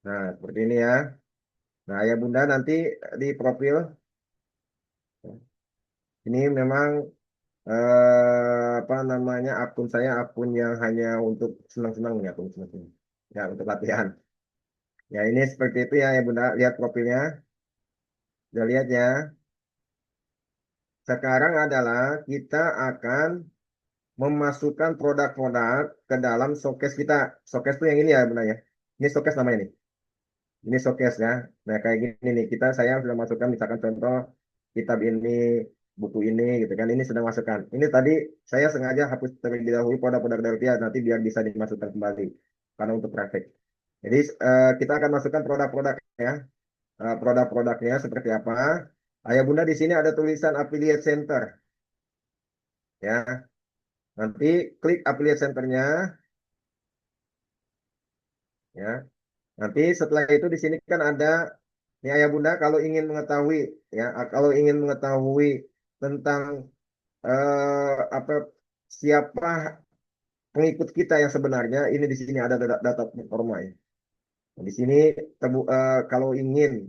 Nah seperti ini ya. Nah Ayah Bunda nanti di profil ini memang apa namanya, akun saya akun yang hanya untuk senang-senang ya, akun senang-senang ya, untuk latihan ya. Ini seperti itu ya Bunda, lihat profilnya, udah lihat ya. Sekarang adalah kita akan memasukkan produk-produk ke dalam showcase kita. Showcase itu yang ini ya Bunda ya, ini showcase namanya nih, ini showcase ya. Nah kayak gini nih, saya sudah masukkan misalkan contoh kitab ini, buku ini gitu kan, ini sudah masukkan. Ini tadi saya sengaja hapus terlebih dahulu produk-produk dari dia, nanti biar bisa dimasukkan kembali karena untuk praktek. Jadi kita akan masukkan produk-produk ya. Produk-produknya seperti apa. Ayah Bunda di sini ada tulisan affiliate center ya. Nanti klik affiliate centernya ya. Nanti setelah itu di sini kan ada nih Ayah Bunda, kalau ingin mengetahui ya, kalau ingin mengetahui tentang apa, siapa pengikut kita yang sebenarnya, ini di sini ada data performa ya. Nah, di sini kalau ingin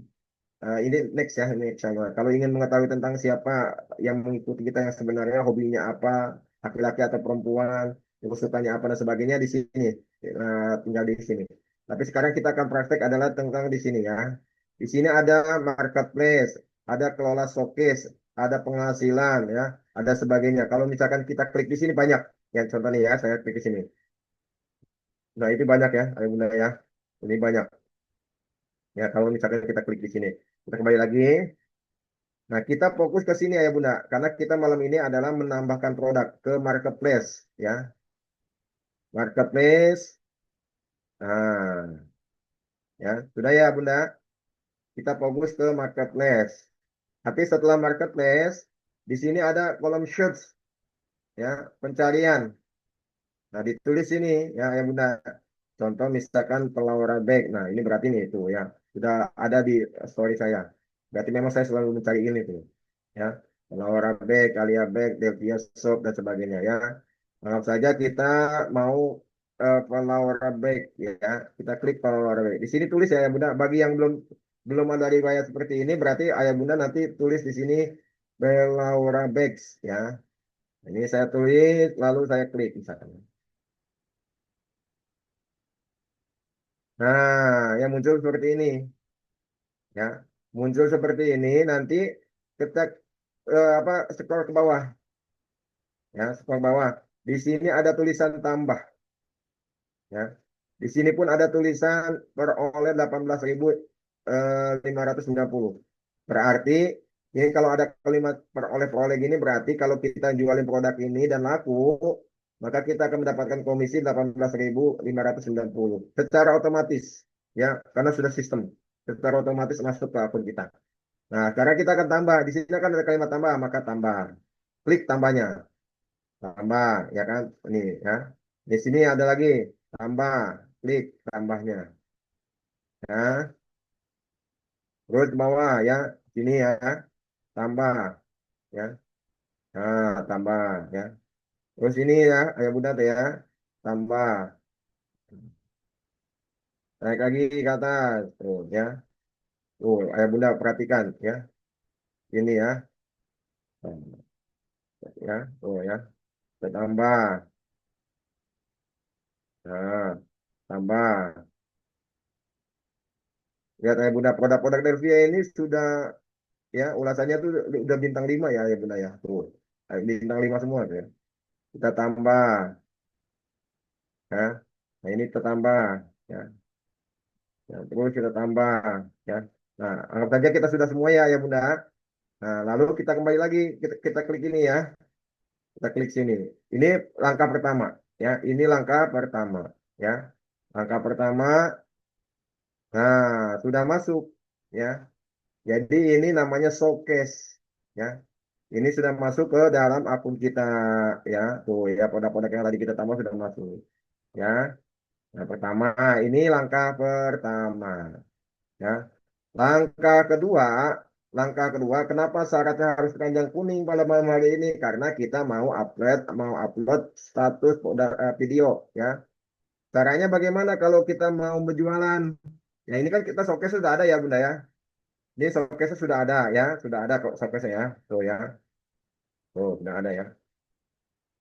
ini next ya, ini sama. Kalau ingin mengetahui tentang siapa yang mengikuti kita yang sebenarnya, hobinya apa, laki-laki atau perempuan, kesukaannya apa dan sebagainya, di sini. Tinggal di sini. Tapi sekarang kita akan praktek adalah tentang di sini ya. Di sini ada marketplace, ada kelola showcase, ada penghasilan ya, ada sebagainya. Kalau misalkan kita klik di sini banyak. Yang contohnya ya, saya klik di sini. Nah, itu banyak ya, Ayo Bunda ya. Ini banyak. Ya, kalau misalkan kita klik di sini. Kita kembali lagi. Nah, kita fokus ke sini ya Bunda, karena kita malam ini adalah menambahkan produk ke marketplace ya. Marketplace. Nah, ya, sudah ya Bunda. Kita fokus ke marketplace. Tapi setelah marketplace, di sini ada kolom search. ya, pencarian. Nah, ditulis ini ya yang bunda. Contoh misalkan Pelawara Bag. Nah, ini berarti nih itu ya. Sudah ada di story saya. Berarti memang saya selalu mencari ini tuh. Ya. Pelawara Bag, Alia Bag, Devia Shop dan sebagainya ya. Anggap saja kita mau Pelawara Bag ya. Kita klik Pelawara Bag. Di sini tulis ya, bunda. Bagi yang belum belum ada riwayat seperti ini, berarti ayah bunda nanti tulis di sini Pelawara Bags ya. Ini saya tulis, lalu saya klik misalkan. Nah, yang muncul seperti ini, ya, muncul seperti ini. Nanti kita apa scroll ke bawah, ya, scroll bawah. Di sini ada tulisan tambah, ya. Di sini pun ada tulisan peroleh 18.590. Berarti ini kalau ada kalimat peroleh-peroleh gini berarti kalau kita jualin produk ini dan laku, maka kita akan mendapatkan komisi 18.590 secara otomatis, ya, karena sudah sistem. Secara otomatis masuk ke akun kita. Nah, sekarang kita akan tambah. Di sini kan ada kalimat tambah, maka tambah. Klik tambahnya. Tambah, ya kan? Ini ya. Di sini ada lagi tambah. Klik tambahnya. Ya. Terus ke bawah ya. Sini ya. Tambah. Ya. Nah, tambah ya. Terus ini ya, ayah bunda tuh ya. Tambah. Naik lagi ke atas. Tuh ya. Tuh, ayah bunda perhatikan ya. Ini ya. Ya. Tuh ya. Kita tambah. Nah, tambah. Lihat ya bunda, produk-produk Delvia ini sudah ya ulasannya tuh udah bintang 5 ya bunda ya. Tuh. Bintang 5 semua tuh ya. Kita tambah ya. Nah, ini kita tambah ya. Ya, terus kita tambah ya. Nah, anggap saja kita sudah semua ya bunda. Nah, lalu kita kembali lagi kita klik ini ya. Kita klik sini. Ini langkah pertama ya. Ini langkah pertama ya. Langkah pertama. Nah, sudah masuk ya. Jadi ini namanya showcase ya. Ini sudah masuk ke dalam akun kita ya. Tuh ya produk-produk yang tadi kita tambah sudah masuk ya. Nah, pertama ini langkah pertama ya. Langkah kedua, langkah kedua kenapa syaratnya harus keranjang kuning pada malam hari ini? Karena kita mau upload status video ya. Caranya bagaimana kalau kita mau berjualan? Ya ini kan kita showcase sudah ada ya Bunda ya. Ini showcase sudah ada ya, sudah ada kok showcase ya. Tuh ya. Tuh, sudah ada ya.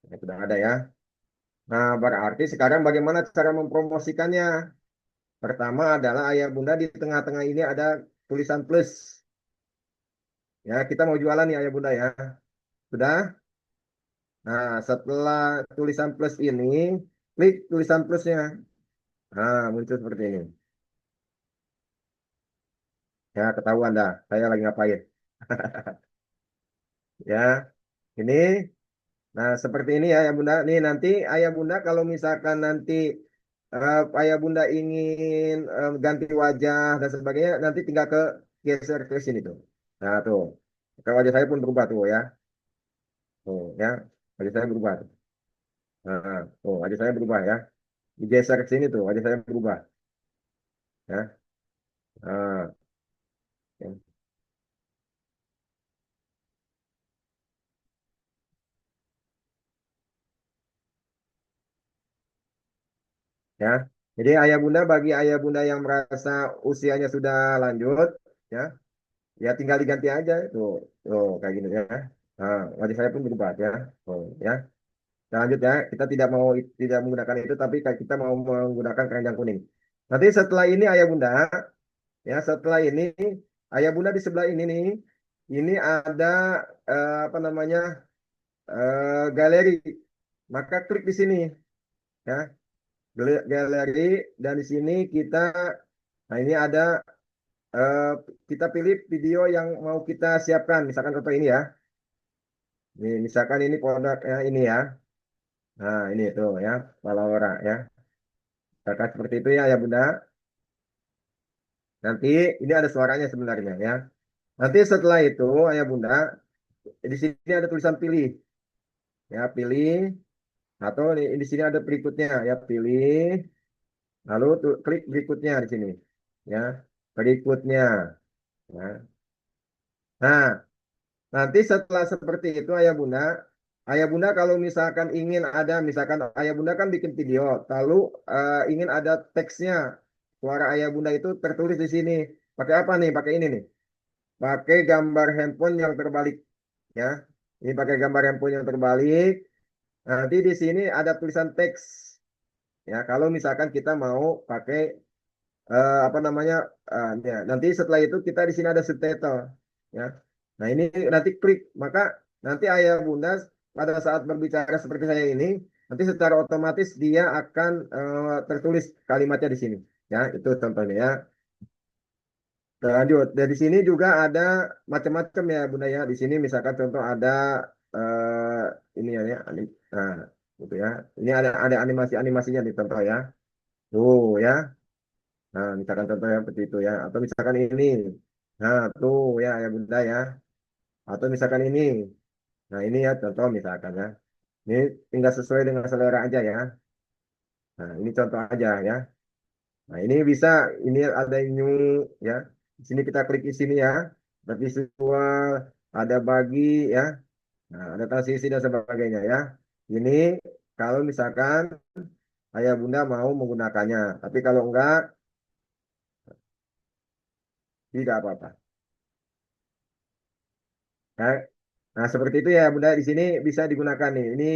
Ya, sudah ada ya. Nah, berarti sekarang bagaimana cara mempromosikannya? Pertama adalah ayah bunda di tengah-tengah ini ada tulisan plus. Ya, kita mau jualan nih ayah bunda ya. Sudah? Nah, setelah tulisan plus ini, klik tulisan plusnya. Nah, muncul seperti ini. Ya, ketahuan dah. Saya lagi ngapain. Ya, ini. Nah, seperti ini ya ayah bunda. Nih, nanti ayah bunda kalau misalkan nanti ayah bunda ingin ganti wajah dan sebagainya, nanti tinggal ke geser ke sini tuh. Nah tuh, kalau wajah saya pun berubah tuh ya, tuh ya, wajah saya berubah. Tuh. Nah, tuh wajah saya berubah ya, digeser ke sini tuh, wajah saya berubah ya. Nah, ya. Ya. Jadi ayah bunda bagi ayah bunda yang merasa usianya sudah lanjut, ya, ya tinggal diganti aja tuh, tuh kayak gini ya. Nah, wajah saya pun berubah ya, tuh ya. Nah, lanjut ya, kita tidak menggunakan itu, tapi kita mau menggunakan keranjang kuning. Nanti setelah ini ayah bunda, ya setelah ini ayah bunda di sebelah ini nih, ini ada apa namanya galeri. Maka klik di sini, ya galeri dan di sini kita, nah ini ada eh, kita pilih video yang mau kita siapkan. Misalkan contoh ini ya, nih, misalkan ini produk ini ya, nah ini tuh ya, Palawara ya. Misalkan seperti itu ya bunda. Nanti ini ada suaranya sebenarnya ya. Nanti setelah itu ayah bunda di sini ada tulisan pilih. Ya, pilih. Atau di sini ada berikutnya ya, pilih. Lalu klik berikutnya di sini. Ya, berikutnya. Ya. Nah, nanti setelah seperti itu Ayah Bunda kalau misalkan ingin ada, misalkan Ayah Bunda kan bikin video, lalu ingin ada teksnya, suara Ayah Bunda itu tertulis di sini. Pakai apa nih? Pakai ini nih. Pakai gambar handphone yang terbalik, ya. Ini pakai gambar handphone yang terbalik. Nanti di sini ada tulisan teks, ya. Kalau misalkan kita mau pakai apa namanya, ya. Nanti setelah itu kita di sini ada subtitle, ya. Nah ini nanti klik, maka nanti ayah bunda pada saat berbicara seperti saya ini, nanti secara otomatis dia akan tertulis kalimatnya di sini, ya. Itu contohnya ya. Lanjut dari sini juga ada macam-macam ya bunda ya. Di sini misalkan contoh ada ini nah gitu ya. Ini ada animasi-animasinya di contoh ya. Tuh ya. Nah, misalkan contoh yang seperti itu ya. Atau misalkan ini. Nah, tuh ya bunda ya. Atau misalkan ini. Nah, ini ya contoh misalkan ya. Ini tinggal sesuai dengan selera aja ya. Nah, ini contoh aja ya. Nah, ini bisa, ini ada new ya. Di sini kita klik di sini ya. Ada visual, ada bagi ya. Nah, ada transisi dan sebagainya ya. Ini kalau misalkan ayah bunda mau menggunakannya. Tapi kalau enggak, tidak apa-apa. Ya. Nah, seperti itu ya bunda. Di sini bisa digunakan nih. Ini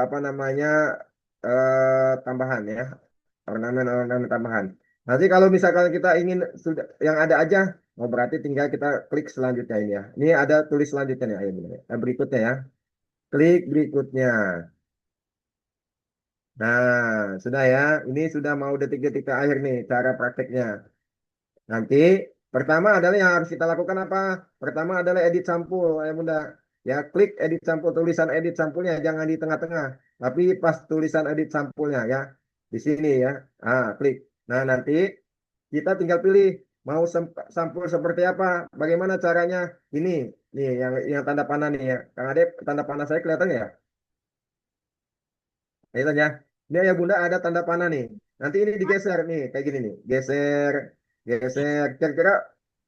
apa namanya tambahan ya. Ornamen-ornamen tambahan. Nanti kalau misalkan kita ingin sudah yang ada aja, mau berarti tinggal kita klik selanjutnya ini ya. Ini ada tulis selanjutnya nih, ayo bener. Berikutnya ya. Klik berikutnya. Nah, sudah ya. Ini sudah mau detik-detik terakhir nih cara prakteknya. Nanti pertama adalah yang harus kita lakukan apa? Pertama adalah edit sampul, ya bunda. Ya, klik edit sampul, tulisan edit sampulnya jangan di tengah-tengah, tapi pas tulisan edit sampulnya ya. Di sini ya. Klik. Nah, nanti kita tinggal pilih mau sampul seperti apa, bagaimana caranya. Ini nih yang tanda panah nih ya. Kang Ade, tanda panah saya kelihatan ya? Kelihatan ya. Ini ya bunda ada tanda panah nih. Nanti ini digeser nih kayak gini nih. Geser, geser.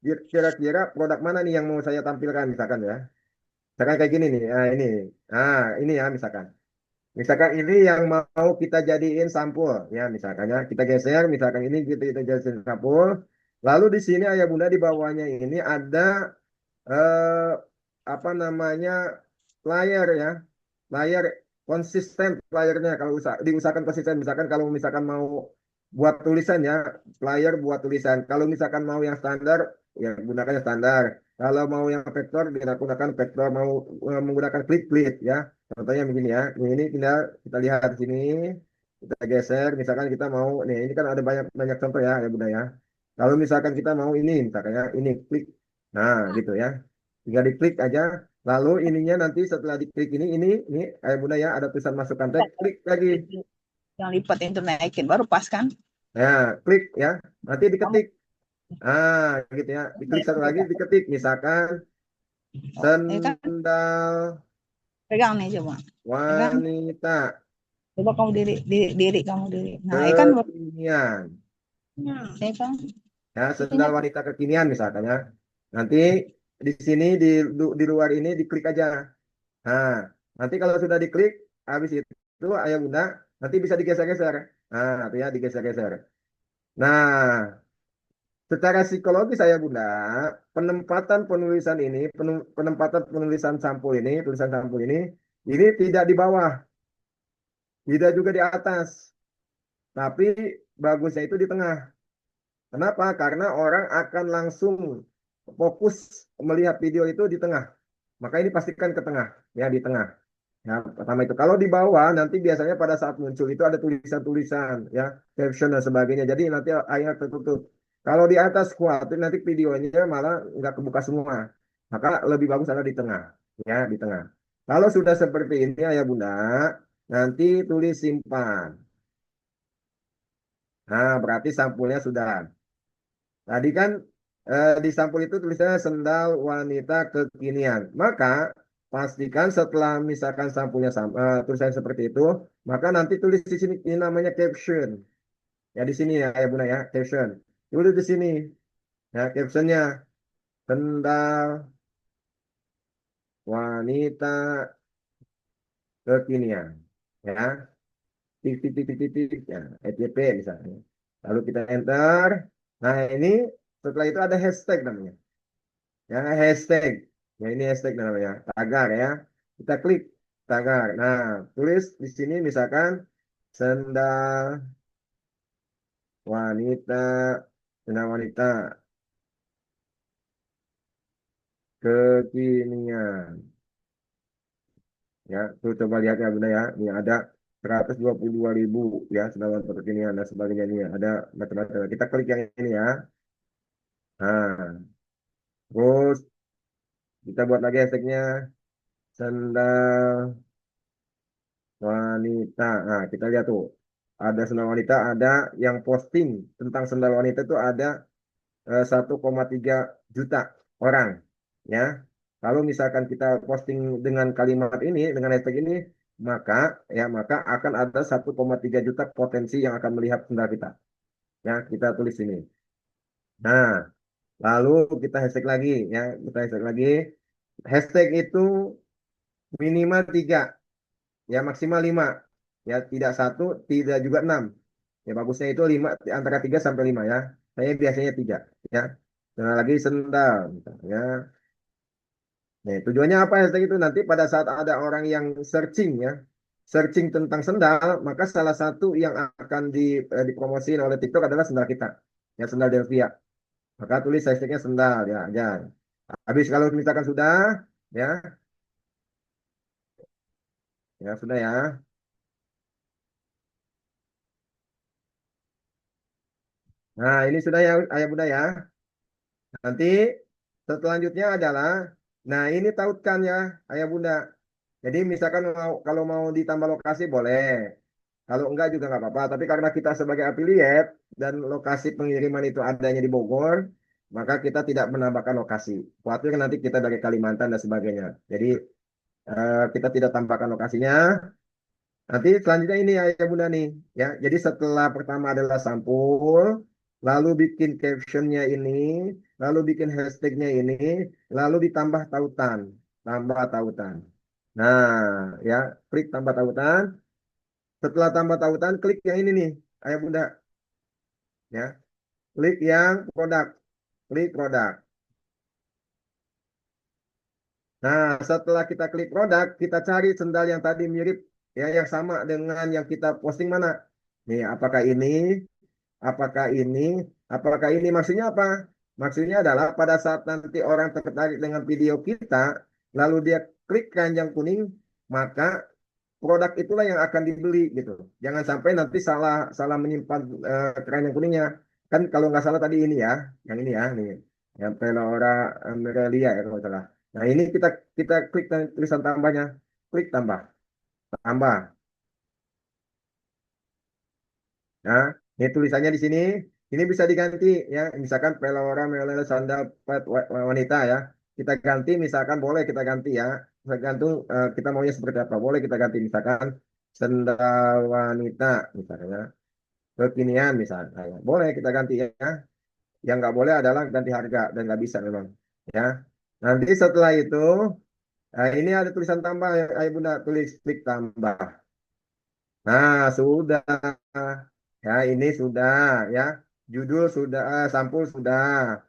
Kira-kira produk mana nih yang mau saya tampilkan misalkan ya. Misalkan kayak gini nih. Ini ya misalkan. Misalkan ini yang mau kita jadiin sampul ya misalkan ya. Kita geser misalkan ini kita jadiin sampul. Lalu di sini ayah bunda di bawahnya ini ada eh, apa namanya layar ya, layar konsisten layarnya. Kalau diusahakan konsisten, misalkan kalau misalkan mau buat tulisan ya, layar buat tulisan. Kalau misalkan mau yang standar ya gunakan yang standar. Kalau mau yang vektor gunakan vektor. Mau menggunakan klik-klik ya, contohnya begini ya. Ini tinggal kita lihat di sini, kita geser misalkan kita mau nih, ini kan ada banyak banyak contoh ya bunda ya. Kalau misalkan kita mau ini misalkan ya, ini klik. Nah, gitu ya. Tinggal diklik aja. Lalu ininya nanti setelah diklik ini ayah bunda ya ada tulisan masukkan teks, klik lagi. Yang lipat itu naikin baru pas kan? Ya, klik ya. Nanti Kamu diketik. Gitu ya. Diklik satu lagi, diketik. Misalkan ini kan sendal pegang nih coba. Pegang. wanita Coba kamu diri kamu diri. Nah, kan kekinian. ini kan Ya, sendal wanita kekinian misalkan ya. Nanti di sini di luar ini diklik aja. Nah, nanti kalau sudah diklik, habis itu ayah bunda nanti bisa digeser-geser. Nah, itu ya digeser-geser. Nah, secara psikologis ayah bunda, penempatan penulisan ini, penempatan penulisan sampul ini, tulisan sampul ini tidak di bawah, tidak juga di atas, tapi bagusnya itu di tengah. Kenapa? Karena orang akan langsung fokus melihat video itu di tengah. Maka ini pastikan ke tengah, ya di tengah. Ya, pertama itu. Kalau di bawah nanti biasanya pada saat muncul itu ada tulisan-tulisan, ya, caption dan sebagainya. Jadi nanti ayat tertutup. Kalau di atas khawatir nanti videonya malah nggak kebuka semua. Maka lebih bagus ada di tengah, ya di tengah. Kalau sudah seperti ini ayah bunda, nanti tulis simpan. Nah, berarti sampulnya sudah. Tadi kan di sampul itu tulisannya sendal wanita kekinian. Maka pastikan setelah misalkan sampulnya sama, tulisan seperti itu, maka nanti tulis di sini ini namanya caption. Ya di sini ya Bunda ya, caption. Tulis di sini ya captionnya sendal wanita kekinian. Ya, titik titik titik titik ya, ETP misalnya. Lalu kita enter. Nah, ini setelah itu ada hashtag namanya. Ya, hashtag. Ya, ini hashtag namanya. Tagar ya. Kita klik tagar. Nah, tulis di sini misalkan sendal wanita, sendal wanita kekinian. Ya, tuh coba lihat ya Bunda ya. Ini ada 122.000 ya sendal wanita kekinian dan sebagainya ini ada macam-macam. Kita klik yang ini ya. Nah, terus kita buat lagi hashtagnya sendal wanita. Nah, kita lihat tuh. Ada sendal wanita, ada yang posting tentang sendal wanita itu ada 1,3 juta orang. Ya. Kalau misalkan kita posting dengan kalimat ini, dengan hashtag ini, maka akan ada 1,3 juta potensi yang akan melihat sendal kita. Ya, kita tulis ini. Nah, lalu kita hashtag lagi ya, kita hashtag lagi. Hashtag itu minimal 3, ya maksimal 5. Ya, tidak 1, tidak juga 6. Ya, bagusnya itu 5, antara 3 sampai 5 ya. Saya biasanya 3 ya. Nah, lagi sendal ya. Nah, tujuannya apa hashtag itu? Nanti pada saat ada orang yang searching ya, searching tentang sendal, maka salah satu yang akan dipromosiin oleh TikTok adalah sendal kita. Ya, sendal Delvia. Maka tulis hashtagnya sendal ya, aja. Habis kalau misalkan sudah ya, ya sudah ya. Nah, ini sudah ya ayah bunda ya. Nanti selanjutnya adalah, nah ini tautkan ya ayah bunda. Jadi misalkan kalau mau ditambah lokasi boleh. Kalau enggak juga nggak apa-apa. Tapi karena kita sebagai affiliate dan lokasi pengiriman itu adanya di Bogor, maka kita tidak menambahkan lokasi. Khawatir nanti kita dari Kalimantan dan sebagainya. Jadi kita tidak tambahkan lokasinya. Nanti selanjutnya ini ya Bunda nih, ya. Jadi setelah pertama adalah sampul, lalu bikin captionnya ini, lalu bikin hashtagnya ini, lalu ditambah tautan, tambah tautan. Nah, ya, klik tambah tautan. Setelah tambah tautan, klik yang ini nih, Ayah Bunda, ya. Klik yang produk, klik produk. Nah, setelah kita klik produk, kita cari sendal yang tadi mirip, ya, yang sama dengan yang kita posting mana. Nih, apakah ini? Apakah ini? Apakah ini maksudnya apa? Maksudnya adalah pada saat nanti orang tertarik dengan video kita, lalu dia klik keranjang kuning, maka produk itulah yang akan dibeli gitu. Jangan sampai nanti salah salah menyimpan keranjang kuningnya. Kan kalau nggak salah tadi ini ya, yang ini ya, nih, yang Pelora Amerelia ya kalau nggak salah. Nah ini kita kita klik tulisan tambahnya, klik tambah, tambah. Nah, ini tulisannya di sini. Ini bisa diganti ya. Misalkan pelora melele sandal wanita ya. Kita ganti misalkan boleh kita ganti ya. Tergantung kita maunya seperti apa. Boleh kita ganti misalkan sandal wanita misalnya. Kekinian misalnya. Ya. Boleh kita ganti ya. Yang nggak boleh adalah ganti harga dan nggak bisa memang ya. Nanti setelah itu ini ada tulisan tambah ya, ayo Bunda tulis klik tambah. Nah, sudah. Ya, ini sudah ya. Judul sudah, sampul sudah,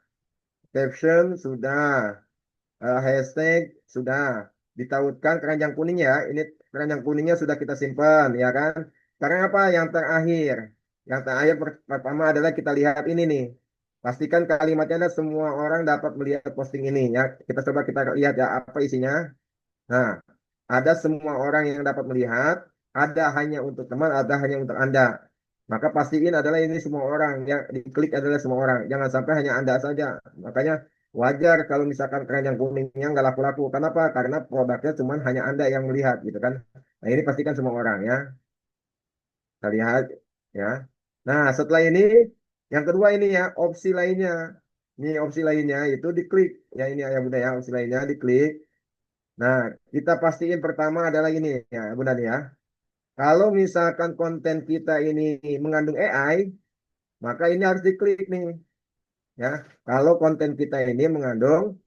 caption sudah, hashtag sudah. Ditautkan keranjang kuning ya. Ini keranjang kuningnya sudah kita simpan ya kan. Sekarang apa yang terakhir? Yang terakhir pertama adalah kita lihat ini nih. Pastikan kalimatnya ada semua orang dapat melihat posting ini ya. Kita coba kita lihat ya apa isinya. Nah, ada semua orang yang dapat melihat, ada hanya untuk teman, ada hanya untuk Anda. Maka pastiin adalah ini semua orang, yang diklik adalah semua orang. Jangan sampai hanya Anda saja. Makanya wajar kalau misalkan keranjang kuningnya nggak laku-laku. Kenapa? Karena produknya cuma hanya Anda yang melihat gitu kan. Nah ini pastikan semua orang ya. Kita lihat ya. Nah setelah ini, yang kedua ini ya, opsi lainnya. Ini opsi lainnya itu diklik. Ya ini ya bunda ya, opsi lainnya diklik. Nah, kita pastiin pertama adalah ini ya, Bunda nih ya. Kalau misalkan konten kita ini mengandung AI, maka ini harus diklik nih ya. Kalau konten kita ini mengandung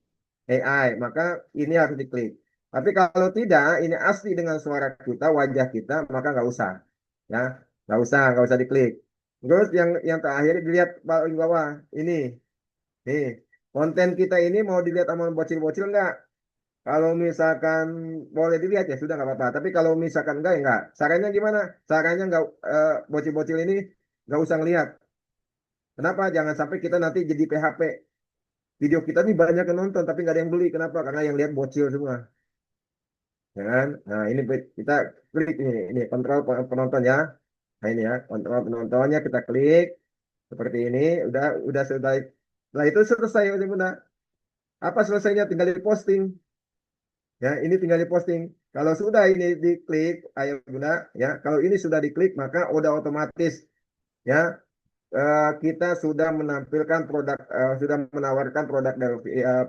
AI, maka ini harus diklik. Tapi kalau tidak, ini asli dengan suara kita, wajah kita, maka nggak usah, ya, nggak usah diklik. Terus yang terakhir dilihat paling bawah ini, nih, konten kita ini mau dilihat sama bocil-bocil nggak? Kalau misalkan boleh dilihat ya sudah nggak apa-apa. Tapi kalau misalkan enggak ya enggak. Sarannya gimana? Sarannya nggak bocil-bocil ini nggak usah ngelihat. Kenapa? Jangan sampai kita nanti jadi PHP. Video kita nih banyak yang nonton tapi nggak ada yang beli. Kenapa? Karena yang lihat bocil semua. Ya kan? Nah, ini kita klik ini kontrol penonton ya. Nah, ini ya, kontrol penontonnya kita klik seperti ini, udah selesai. Setelah itu selesai udah. Apa selesainya tinggal diposting. Ya, ini tinggal diposting. Kalau sudah ini diklik, ayo Bunda, ya. Kalau ini sudah diklik, maka udah otomatis ya kita sudah menampilkan produk, sudah menawarkan produk dari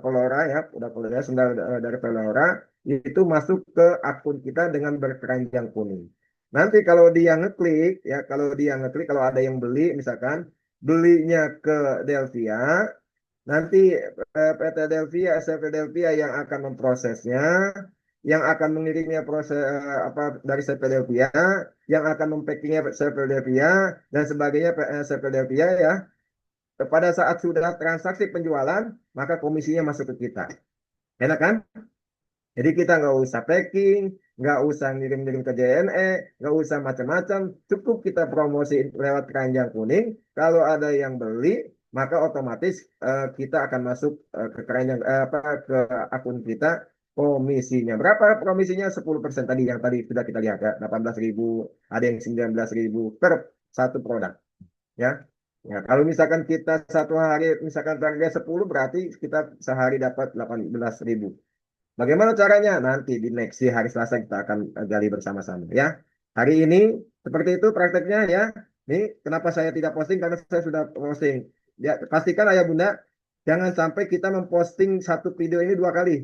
Pelora ya, produk Pelora sendal dari Pelora itu masuk ke akun kita dengan berkeranjang kuning. Nanti kalau dia ngeklik ya, kalau ada yang beli misalkan belinya ke Delvia, nanti PT Delvia, SV Delvia yang akan memprosesnya, yang akan mengirimnya proses apa dari CV Delvia, yang akan mempackingnya CV Delvia dan sebagainya CV Delvia ya. Pada saat sudah transaksi penjualan, maka komisinya masuk ke kita. Enak kan? Jadi kita nggak usah packing, nggak usah ngirim-ngirim ke JNE, nggak usah macam-macam. Cukup kita promosi lewat keranjang kuning. Kalau ada yang beli, maka otomatis kita akan masuk ke keranjang apa ke akun kita. Komisinya berapa? Komisinya 10% tadi yang tadi sudah kita lihat ya, 18.000, ada yang 19.000 per satu produk ya. Ya, kalau misalkan kita satu hari misalkan target 10 berarti kita sehari dapat 18.000. Bagaimana caranya? Nanti di next di hari Selasa kita akan gali bersama-sama ya. Hari ini seperti itu prakteknya ya. Nih, kenapa saya tidak posting? Karena saya sudah posting. Ya, pastikan ayah bunda jangan sampai kita memposting satu video ini dua kali.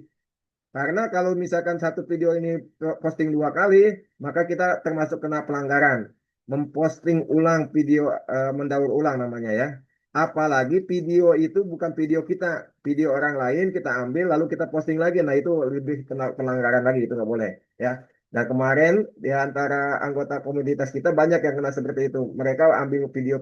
Karena kalau misalkan satu video ini posting dua kali, maka kita termasuk kena pelanggaran. Memposting ulang video, mendaur ulang namanya ya. Apalagi video itu bukan video kita, video orang lain kita ambil lalu kita posting lagi. Nah itu lebih kena pelanggaran lagi, itu nggak boleh ya. Nah kemarin di antara anggota komunitas kita banyak yang kena seperti itu. Mereka ambil video,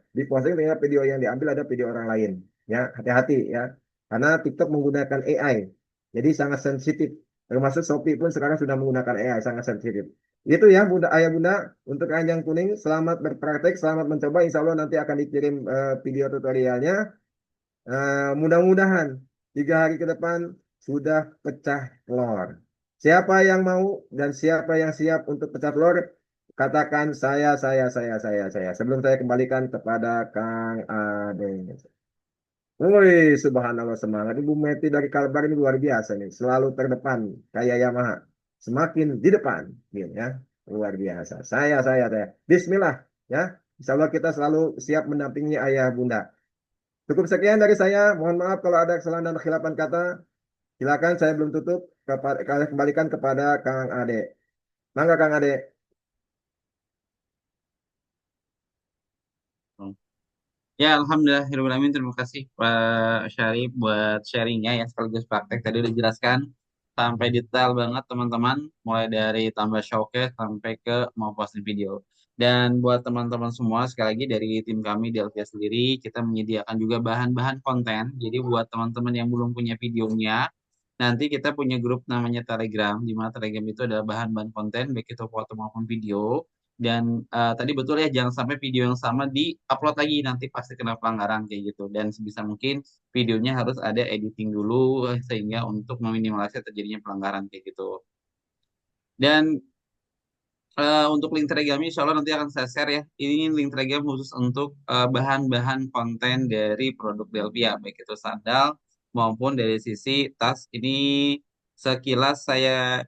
diposting dengan video yang diambil ada video orang lain. Ya hati-hati ya. Karena TikTok menggunakan AI. Jadi sangat sensitif. Termasuk Shopee pun sekarang sudah menggunakan AI, sangat sensitif. Itu ya Bunda, ayah Bunda, untuk keranjang kuning, selamat berpraktek, selamat mencoba. Insya Allah nanti akan dikirim video tutorialnya. Mudah-mudahan 3 hari ke depan sudah pecah telur. Siapa yang mau dan siapa yang siap untuk pecah telur, katakan saya. Sebelum saya kembalikan kepada Kang Ade. Woi, subhanallah semangat. Ibu Meti dari Kalbar ini luar biasa nih. Selalu terdepan, kayak Yamaha. Semakin di depan, gitu ya. Luar biasa. Saya. Bismillah, ya. Insya Allah kita selalu siap mendampingi ayah bunda. Cukup sekian dari saya. Mohon maaf kalau ada kesalahan dan khilafan kata. Silakan saya belum tutup. Kembalikan kepada Kang Ade. Mangga Kang Ade. Ya, Alhamdulillah, Alamin. Terima kasih Pak Syarif buat sharingnya ya, sekaligus praktek. Tadi udah jelaskan sampai detail banget teman-teman, mulai dari tambah showcase sampai ke mau posting video. Dan buat teman-teman semua, sekali lagi dari tim kami di Elvia sendiri, kita menyediakan juga bahan-bahan konten. Jadi buat teman-teman yang belum punya videonya, nanti kita punya grup namanya Telegram, di mana Telegram itu adalah bahan-bahan konten, baik itu foto maupun video. Dan tadi betul ya, jangan sampai video yang sama di-upload lagi, nanti pasti kena pelanggaran kayak gitu. Dan sebisa mungkin videonya harus ada editing dulu sehingga untuk meminimalisir terjadinya pelanggaran kayak gitu. Dan untuk link Telegram insya Allah nanti akan saya share ya. Ini link Telegram khusus untuk bahan-bahan konten dari produk Delvia, baik itu sandal maupun dari sisi tas. Ini sekilas saya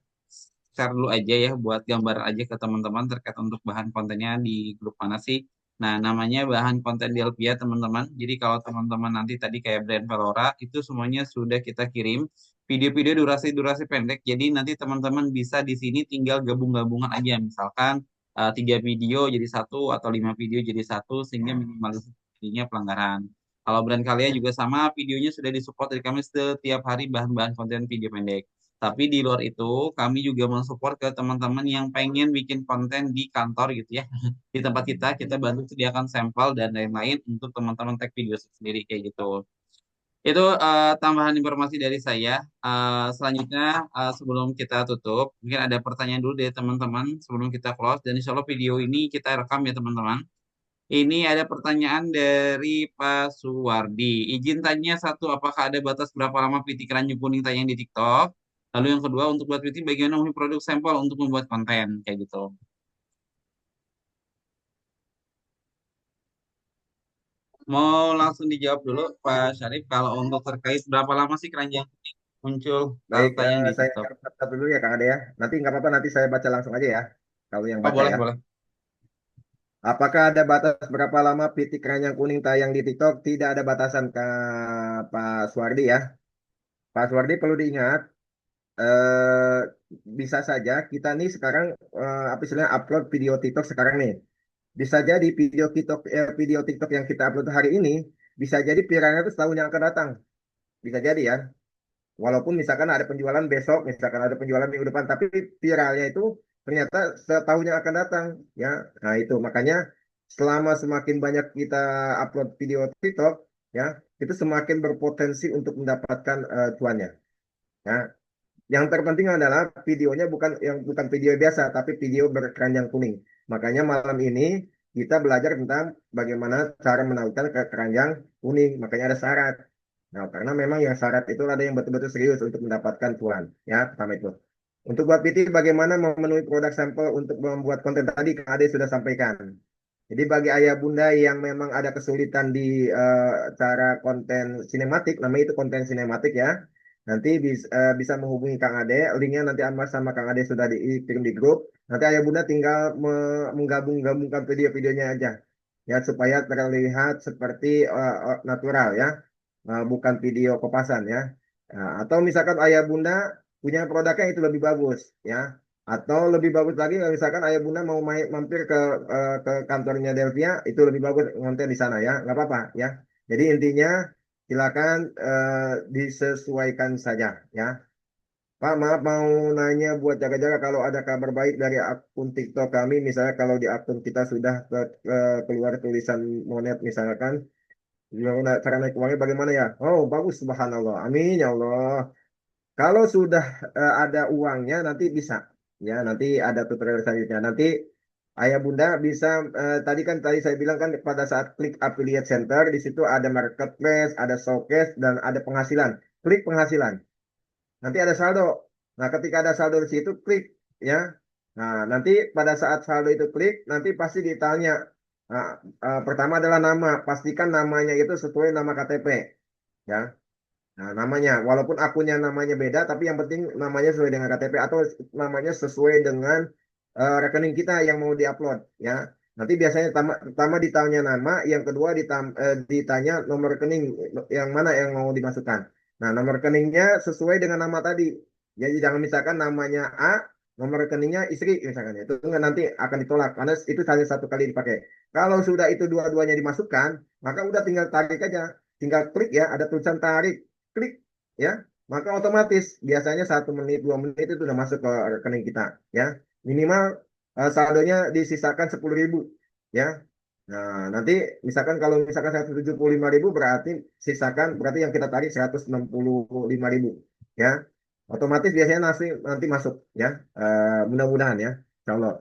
share dulu aja ya buat gambar aja ke teman-teman terkait untuk bahan kontennya di grup mana sih. Nah, namanya bahan konten Delvia teman-teman. Jadi kalau teman-teman nanti tadi kayak brand Valora itu semuanya sudah kita kirim video-video durasi-durasi pendek. Jadi nanti teman-teman bisa di sini tinggal gabung-gabungan aja. Misalkan 3 video jadi satu atau 5 video jadi satu sehingga minimalisir jadinya pelanggaran. Kalau brand kalian juga sama, videonya sudah disupport dari kami setiap hari bahan-bahan konten video pendek. Tapi di luar itu, kami juga mensupport ke teman-teman yang pengen bikin konten di kantor gitu ya. Di tempat kita bantu sediakan sampel dan lain-lain untuk teman-teman tag video sendiri kayak gitu. Itu tambahan informasi dari saya. Selanjutnya, sebelum kita tutup, mungkin ada pertanyaan dulu dari teman-teman sebelum kita close. Dan insya Allah video ini kita rekam ya teman-teman. Ini ada pertanyaan dari Pak Suwardi. Izin tanya satu, apakah ada batas berapa lama PT Keranjang Kuning tayang di TikTok? Lalu yang kedua, untuk buat PT bagaimana memilih produk sampel untuk membuat konten kayak gitu. Mau langsung dijawab dulu Pak Syarif, kalau untuk terkait berapa lama sih Keranjang Kuning muncul Baik, tayang di saya TikTok? catat dulu ya Kang Ade ya. Nanti nggak apa-apa, nanti saya baca langsung aja ya. Kalau yang Oh baca boleh ya. boleh. Apakah ada batas berapa lama pitik Keranjang Kuning tayang di TikTok? Tidak ada batasan ke Pak Suwardi ya. Pak Suwardi perlu diingat, eh, bisa saja kita nih sekarang apa istilahnya upload video TikTok sekarang nih. Bisa jadi video TikTok yang kita upload hari ini bisa jadi viralnya itu setahun yang akan datang. Bisa jadi ya. Walaupun misalkan ada penjualan besok, misalkan ada penjualan minggu depan, tapi viralnya itu ternyata setahun yang akan datang, ya. Nah itu makanya selama semakin banyak kita upload video TikTok, ya, itu semakin berpotensi untuk mendapatkan cuannya. Ya. Yang terpenting adalah videonya bukan video biasa, tapi video berkeranjang kuning. Makanya malam ini kita belajar tentang bagaimana cara menaikkan ke keranjang kuning. Makanya ada syarat. Nah, karena memang yang syarat itu ada yang betul-betul serius untuk mendapatkan cuan. Ya, pertama itu. Untuk buat PT, bagaimana memenuhi produk sampel untuk membuat konten tadi, Kak Ade sudah sampaikan. Jadi bagi ayah bunda yang memang ada kesulitan di cara konten sinematik, namanya itu konten sinematik ya. Nanti bisa menghubungi Kang Ade, linknya nanti Amas sama Kang Ade sudah dikirim di grup. Nanti ayah bunda tinggal menggabung-gabungkan video-videonya aja, ya supaya terlihat seperti natural ya. Bukan video kopasan ya. Nah, atau misalkan ayah bunda punya produknya itu lebih bagus ya. Atau lebih bagus lagi kalau misalkan ayah bunda mau mampir ke kantornya Delvia itu lebih bagus ngonten di sana ya, nggak apa-apa ya. Jadi intinya silakan disesuaikan saja ya. Pak, maaf mau nanya buat jaga-jaga kalau ada kabar baik dari akun TikTok kami, misalnya kalau di akun kita sudah keluar tulisan monet misalkan, gimana cara naik uangnya bagaimana ya? Oh, bagus, subhanallah. Amin, ya Allah. Kalau sudah ada uangnya, nanti bisa. Ya, nanti ada tutorial selanjutnya. Nanti ayah bunda bisa, tadi saya bilang kan pada saat klik affiliate center, di situ ada marketplace, ada showcase, dan ada penghasilan. Klik penghasilan. Nanti ada saldo. Nah, ketika ada saldo di situ, klik ya. Nah, nanti pada saat saldo itu klik, nanti pasti ditanya. Nah, pertama adalah nama. Pastikan namanya itu sesuai nama KTP. Ya. Nah, namanya, walaupun akunnya namanya beda, tapi yang penting namanya sesuai dengan KTP atau namanya sesuai dengan rekening kita yang mau diupload. Ya. Nanti biasanya pertama ditanya nama, yang kedua ditanya nomor rekening yang mana yang mau dimasukkan. Nah, nomor rekeningnya sesuai dengan nama tadi. Jadi jangan misalkan namanya A, nomor rekeningnya istri misalkan itu nggak nanti akan ditolak karena itu hanya satu kali dipakai. Kalau sudah itu dua-duanya dimasukkan, maka udah tinggal tarik aja, tinggal klik ya, ada tulisan tarik, klik ya, maka otomatis biasanya 1 menit 2 menit itu sudah masuk ke rekening kita ya. Minimal saldonya disisakan 10.000 ya. Nah, nanti misalkan kalau misalkan 175.000 berarti berarti yang kita tarik 165.000 ya. Otomatis biasanya nanti masuk ya. Mudah-mudahan ya. Insya Allah.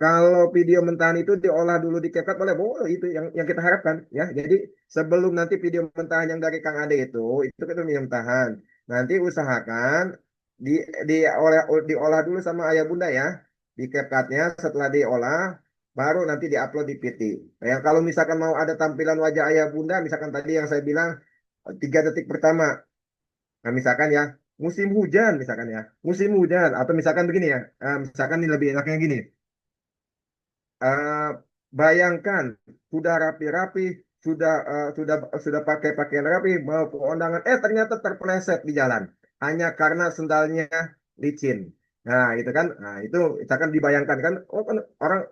Kalau video mentahan itu diolah dulu di CapCut boleh, boleh itu yang kita harapkan ya. Jadi sebelum nanti video mentahan yang dari Kang Ade itu kan video mentahan. Nanti usahakan di diolah dulu sama ayah bunda ya di CapCutnya. Setelah diolah baru nanti diupload di PT. Yang kalau misalkan mau ada tampilan wajah ayah bunda, misalkan tadi yang saya bilang 3 detik pertama. Nah, misalkan ya, musim hujan misalkan ya, musim hujan atau misalkan begini ya, misalkan ini lebih enaknya gini. Eh, Bayangkan sudah rapi-rapi sudah pakai pakaian rapi mau ke undangan, ternyata terpeleset di jalan hanya karena sendalnya licin. Nah, itu kan, nah itu kita kan dibayangkan kan, oh kan orang,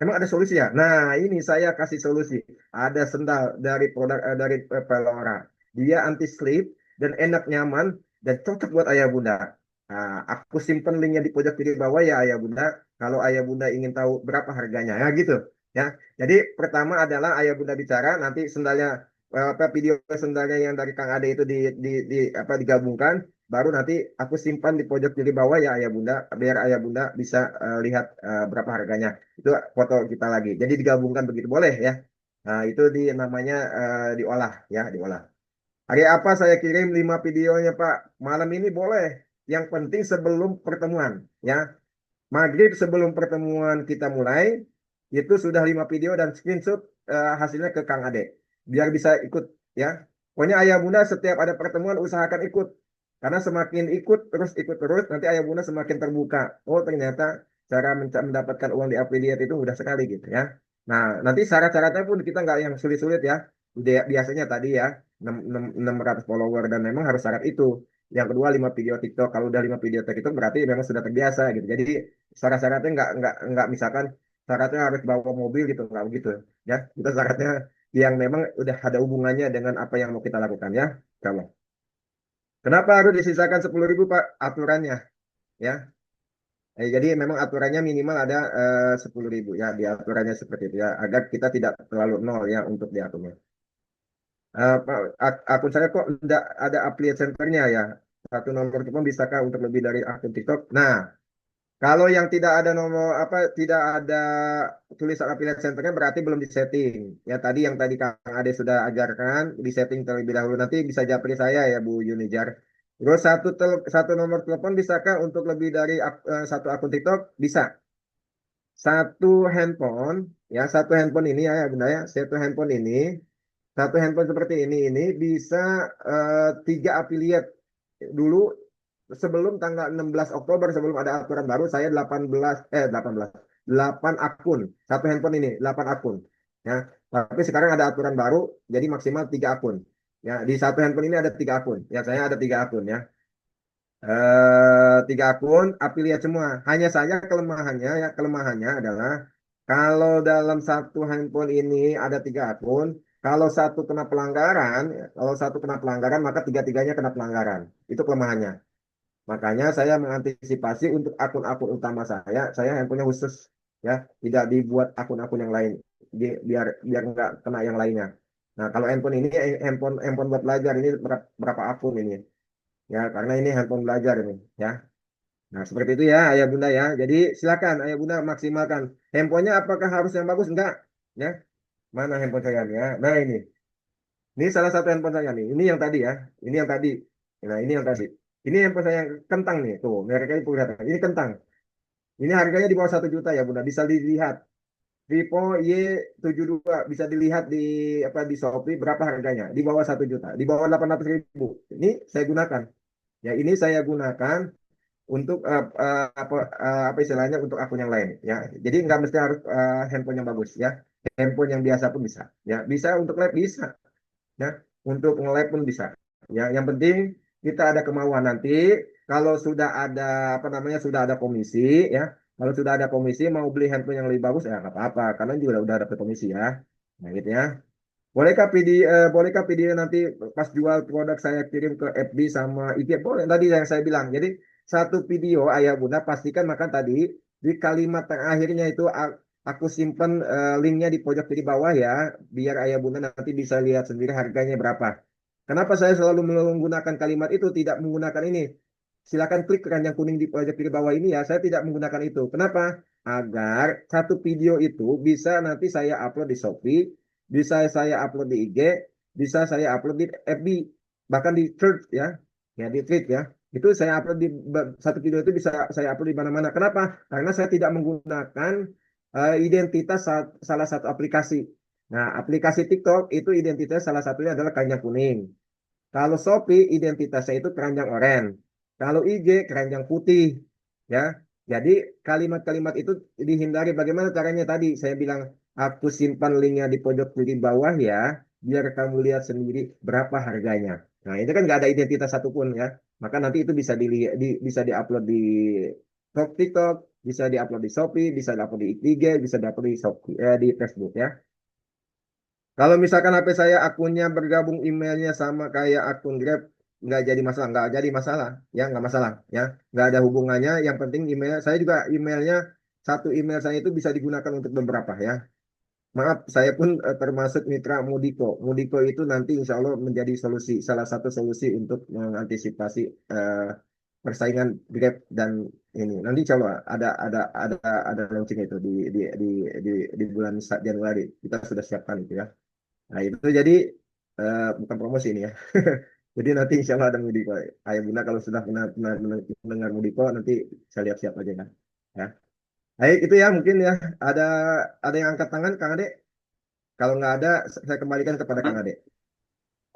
emang ada solusi ya? Nah, ini saya kasih solusi. Ada sendal dari produk dari Pelora. Dia anti slip dan enak nyaman dan cocok buat ayah bunda. Nah, aku simpen linknya di pojok kiri bawah ya ayah bunda. Kalau ayah bunda ingin tahu berapa harganya, ya gitu. Ya, jadi pertama adalah ayah bunda bicara, nanti sendalnya apa video sendalnya yang dari Kang Ade itu apa digabungkan, baru nanti aku simpan di pojok kiri bawah ya ayah bunda, biar ayah bunda bisa lihat berapa harganya. Itu foto kita lagi. Jadi digabungkan begitu boleh ya. Nah, itu namanya diolah ya, diolah. Hari apa saya kirim 5 videonya Pak? Malam ini boleh. Yang penting sebelum pertemuan ya. Maghrib sebelum pertemuan kita mulai, itu sudah 5 video dan screenshot hasilnya ke Kang Ade. Biar bisa ikut ya. Pokoknya ayah bunda setiap ada pertemuan usahakan ikut. Karena semakin ikut terus, nanti ayah bunda semakin terbuka. Oh ternyata cara mendapatkan uang di affiliate itu mudah sekali gitu ya. Nah nanti syarat-syaratnya pun kita nggak yang sulit-sulit ya. Biasanya tadi ya 600 follower dan memang harus syarat itu. Yang kedua 5 video TikTok. Kalau udah 5 video TikTok berarti memang sudah terbiasa gitu. Jadi syarat-syaratnya nggak misalkan syaratnya harus bawa mobil gitu nggak begitu ya. Kita syaratnya yang memang udah ada hubungannya dengan apa yang mau kita lakukan ya. Kalau kenapa harus disisakan 10.000 Pak aturannya ya. Jadi memang aturannya minimal ada 10.000 ya, di aturannya seperti itu ya, agar kita tidak terlalu nol ya untuk diaturnya. Pak, akun saya kok tidak ada affiliate centernya ya. Satu nomor telepon bisakah untuk lebih dari akun TikTok? Nah, kalau yang tidak ada nomor apa tidak ada tulisan affiliate centernya berarti belum disetting. Ya tadi yang tadi Kang Ade sudah ajarkan disetting terlebih dahulu. Nanti bisa japri saya ya Bu Yunijar. Terus satu nomor telepon bisakah untuk lebih dari satu akun TikTok? Bisa. Satu handphone ya satu handphone ini ya bunda ya satu handphone seperti ini bisa 3 affiliate dulu sebelum tanggal 16 Oktober sebelum ada aturan baru saya 8 akun satu handphone ini 8 akun ya tapi sekarang ada aturan baru jadi maksimal 3 akun ya di satu handphone ini ada 3 akun ya saya ada 3 akun ya 3 akun affiliate semua hanya saja kelemahannya adalah kalau dalam satu handphone ini ada 3 akun kalau satu kena pelanggaran maka tiga-tiganya kena pelanggaran itu kelemahannya. Makanya saya mengantisipasi untuk akun-akun utama saya handphonenya khusus ya, tidak dibuat akun-akun yang lain biar biar nggak kena yang lainnya. Nah, kalau handphone ini handphone handphone buat belajar ini berapa akun ini ya, karena ini handphone belajar ini ya. Nah, seperti itu ya Ayah Bunda ya. Jadi silakan Ayah Bunda maksimalkan. Handphonenya apakah harus yang bagus? Enggak ya. Mana handphone saya nih ya? Nah, ini salah satu handphone saya nih. Ini yang tadi ya. Ini yang tadi. Nah, ini yang tadi. Ini handphone saya yang kentang nih. Tuh, mereknya kelihatan. Ini kentang. Ini harganya di bawah 1 juta ya, Bunda. Bisa dilihat. Vivo Y72 bisa dilihat di apa di Shopee berapa harganya? Di bawah 1 juta. Di bawah 800.000. Ini saya gunakan. Ya, ini saya gunakan untuk apa istilahnya untuk akun yang lain ya. Jadi nggak mesti harus handphone yang bagus ya. Handphone yang biasa pun bisa. Ya, bisa untuk live bisa ya untuk nge-lab pun bisa ya yang penting kita ada kemauan nanti kalau sudah ada apa namanya sudah ada komisi ya kalau sudah ada komisi mau beli handphone yang lebih bagus ya nggak apa-apa karena juga udah dapet komisi ya nah gitu ya bolehkah video nanti pas jual produk saya kirim ke FB sama IG boleh tadi yang saya bilang jadi satu video ayah bunda pastikan makan tadi di kalimat terakhirnya itu aku simpen linknya di pojok kiri bawah ya, biar ayah bunda nanti bisa lihat sendiri harganya berapa. Kenapa saya selalu menggunakan kalimat itu, tidak menggunakan ini? Silakan klik keranjang kuning di pojok kiri bawah ini ya, saya tidak menggunakan itu. Kenapa? Agar satu video itu bisa nanti saya upload di Shopee, bisa saya upload di IG, bisa saya upload di FB, bahkan di thread ya di tweet ya. Itu saya upload di satu video itu bisa saya upload di mana-mana. Kenapa? Karena saya tidak menggunakan identitas salah satu aplikasi. Nah, aplikasi TikTok itu identitas salah satunya adalah keranjang kuning. Kalau Shopee identitasnya itu keranjang oranye. Kalau IG keranjang putih. Ya, jadi kalimat-kalimat itu dihindari. Bagaimana caranya tadi? Saya bilang aku simpan linknya di pojok kiri bawah ya, biar kamu lihat sendiri berapa harganya. Nah, itu kan nggak ada identitas satupun ya. Maka nanti itu bisa dilihat, bisa diupload di TikTok, bisa diupload di Shopee, bisa diupload di IG, bisa diupload di Shopee, di Facebook ya. Kalau misalkan HP saya akunnya bergabung emailnya sama kayak akun Grab, nggak jadi masalah, ya nggak masalah, ya nggak ada hubungannya. Yang penting email saya juga emailnya satu email saya itu bisa digunakan untuk beberapa ya. Maaf, saya pun termasuk mitra Mudiko. Mudiko itu nanti insya Allah menjadi solusi, salah satu solusi untuk mengantisipasi persaingan Grab dan ini. Nanti insya Allah ada launching itu di, di bulan Januari. Kita sudah siapkan itu ya. Nah itu jadi bukan promosi ini ya. Jadi nanti insya Allah ada Mudiko. Ayah Bunda kalau sudah mendengar Mudiko nanti saya lihat-siap aja kan. Ya. Baik itu ya mungkin ya ada ada yang angkat tangan Kang Ade. Kalau nggak ada saya kembalikan kepada Kang Ade.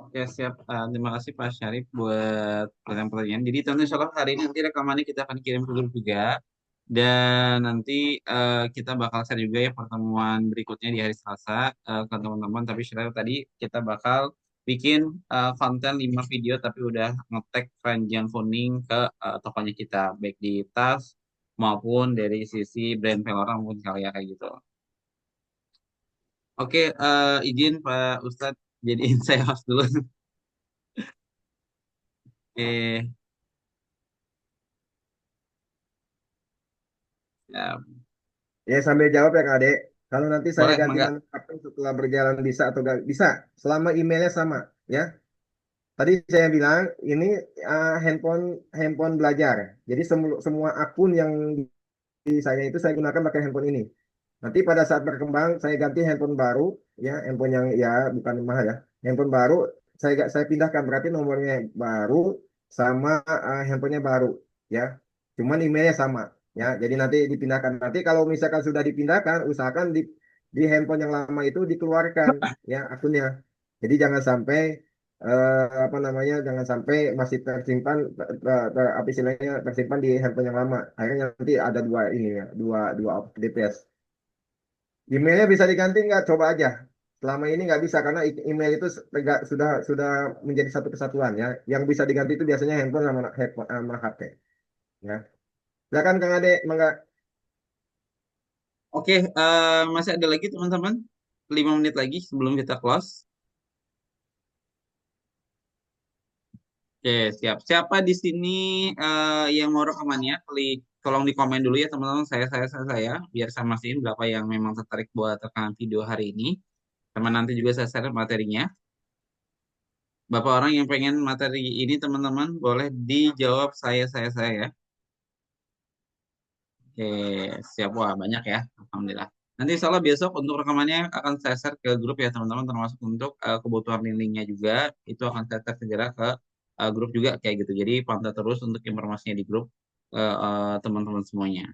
Oke, siap. Terima kasih Pak Syarif buat pertanyaan-pertanyaan. Jadi tentu insya Allah hari ini nanti rekamannya kita akan kirim ke grup juga. Dan nanti kita bakal share juga ya pertemuan berikutnya di hari Selasa ke teman-teman. Tapi Syarif tadi kita bakal bikin konten 5 video tapi udah nge-tag Keranjang Kuning ke tokonya kita. Baik di tas maupun dari sisi brand Velora maupun karya kayak gitu. Oke, izin Pak Ustadz jadiin saya host dulu. Oke, ya, Ya sambil jawab ya Kang Ade. Kalau nanti saya boleh, ganti mangga. nama akun setelah berjalan bisa atau nggak bisa, selama emailnya sama ya. Tadi saya bilang ini handphone handphone belajar. Jadi semua akun yang di saya itu saya gunakan pakai handphone ini. Nanti pada saat berkembang saya ganti handphone baru ya, handphone yang ya bukan mahal ya. Handphone baru saya pindahkan berarti nomornya baru sama handphonenya baru ya. Cuman emailnya sama ya. Jadi nanti dipindahkan. Nanti kalau misalkan sudah dipindahkan, usahakan di handphone yang lama itu dikeluarkan ya akunnya. Jadi jangan sampai apa namanya jangan sampai masih tersimpan apa istilahnya tersimpan di handphone yang lama. Akhirnya nanti ada dua ini ya, dua DPS. Emailnya bisa diganti nggak? Coba aja. Selama ini nggak bisa karena email itu sudah menjadi satu kesatuan ya. Yang bisa diganti itu biasanya handphone sama HP. Ya. Silakan Kang Ade, mangga. Oke, masih ada lagi teman-teman. 5 menit lagi sebelum kita close. Oke, siap. Siapa di sini yang mau rekamannya? Tolong di komen dulu ya teman-teman. Saya. Biar saya mastiin berapa yang memang tertarik buat rekaman video hari ini. Sama nanti juga saya share materinya. Bapak orang yang pengen materi ini teman-teman boleh dijawab saya ya. Oke, siap. Wah, banyak ya. Alhamdulillah. Nanti insya Allah besok untuk rekamannya akan saya share ke grup ya teman-teman, termasuk untuk kebutuhan link-linknya juga. Itu akan saya share segera ke grup juga kayak gitu. Jadi pantau terus untuk informasinya di grup teman-teman semuanya.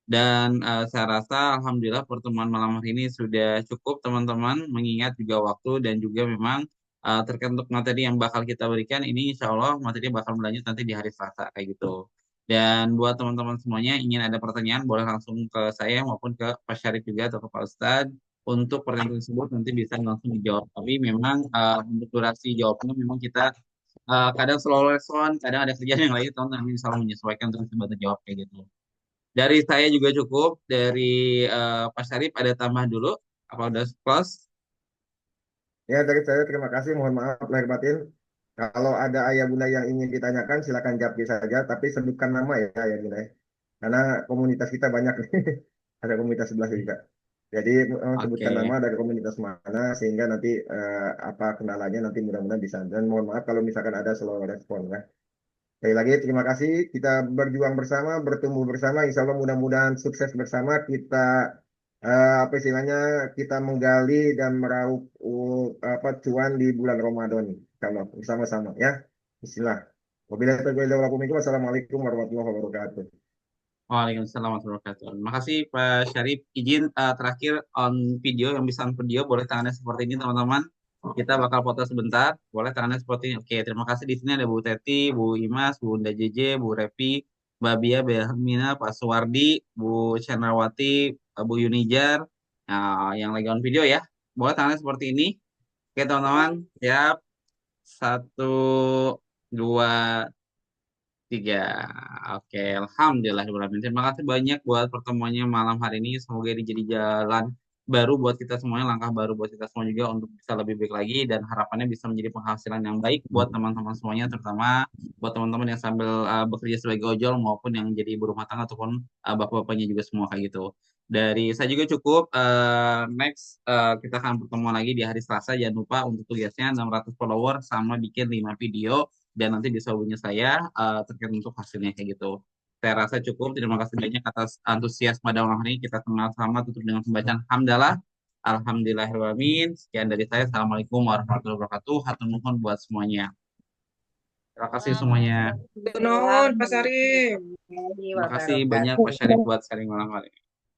Dan saya rasa Alhamdulillah pertemuan malam hari ini sudah cukup teman-teman, mengingat juga waktu dan juga memang terkait untuk materi yang bakal kita berikan ini insya Allah materi bakal berlanjut nanti di hari Selasa kayak gitu. Dan buat teman-teman semuanya ingin ada pertanyaan boleh langsung ke saya maupun ke Pak Syarif juga atau ke Pak Ustadz. Untuk pertanyaan tersebut nanti bisa langsung dijawab. Tapi memang untuk durasi jawabnya memang kita kadang slow respon, kadang ada kerjaan yang lain, teman-teman kami selalu menyesuaikan untuk bisa bantu jawab kayak gitu. Dari saya juga cukup. Dari Pak Syarif ada tambah dulu. Apa udah close? Ya dari saya terima kasih. Mohon maaf lahir batin. Kalau ada ayah bunda yang ingin ditanyakan silakan jawab saja. Tapi sebutkan nama ya ayah bunda. Ya. Karena komunitas kita banyak nih. Ada komunitas sebelah juga. Jadi sebutkan Oke. nama dari komunitas mana sehingga nanti apa kendalanya nanti mudah-mudahan bisa. Dan mohon maaf kalau misalkan ada slow respon ya. Sekali lagi terima kasih. Kita berjuang bersama, bertumbuh bersama. Insya Allah mudah-mudahan sukses bersama. Kita apa istilahnya kita menggali dan meraup apa cuan di bulan Ramadan. Kalau bersama-sama ya. Bismillah. Wabillahi taufiq wal hidayah. Wassalamualaikum warahmatullahi wabarakatuh. Waalaikumsalam warahmatullahi wabarakatuh. Terima kasih Pak Syarif. Izin terakhir on video yang bisa on video boleh tangannya seperti ini teman-teman. Kita bakal foto sebentar. Boleh tangannya seperti ini. Oke, terima kasih. Di sini ada Bu Teti, Bu Imas, Bu Unda JJ, Bu Repi, Mbak Bia, Bu Hermina, Pak Suwardi, Bu Chandrawati, Bu Yunijar, Nah, yang lagi on video ya. Boleh tangannya seperti ini. Oke, teman-teman. Siap. Satu, dua, tiga. Oke, Alhamdulillah. Terima kasih banyak buat pertemuannya malam hari ini. Semoga ini jadi jalan baru buat kita semuanya, langkah baru buat kita semua juga untuk bisa lebih baik lagi dan harapannya bisa menjadi penghasilan yang baik buat teman-teman semuanya, terutama buat teman-teman yang sambil bekerja sebagai ojol maupun yang jadi ibu rumah tangga ataupun bapak-bapaknya juga semua kayak gitu. Dari saya juga cukup. Next kita akan bertemu lagi di hari Selasa. Jangan lupa untuk tugasnya 600 follower sama bikin 5 video dan nanti bisa hubungi saya terkait untuk hasilnya kayak gitu. Saya rasa cukup. Terima kasih banyak atas antusias pada malam hari ini. Kita kenal sama tutup dengan pembacaan hamdalah. Alhamdulillahirrahmanirrahim. Sekian dari saya. Assalamualaikum warahmatullahi wabarakatuh. Hatur nuhun buat semuanya. Terima kasih semuanya. Nuhun, Pak Sarip. Terima kasih banyak Pak Syarif buat sharing malam hari ini.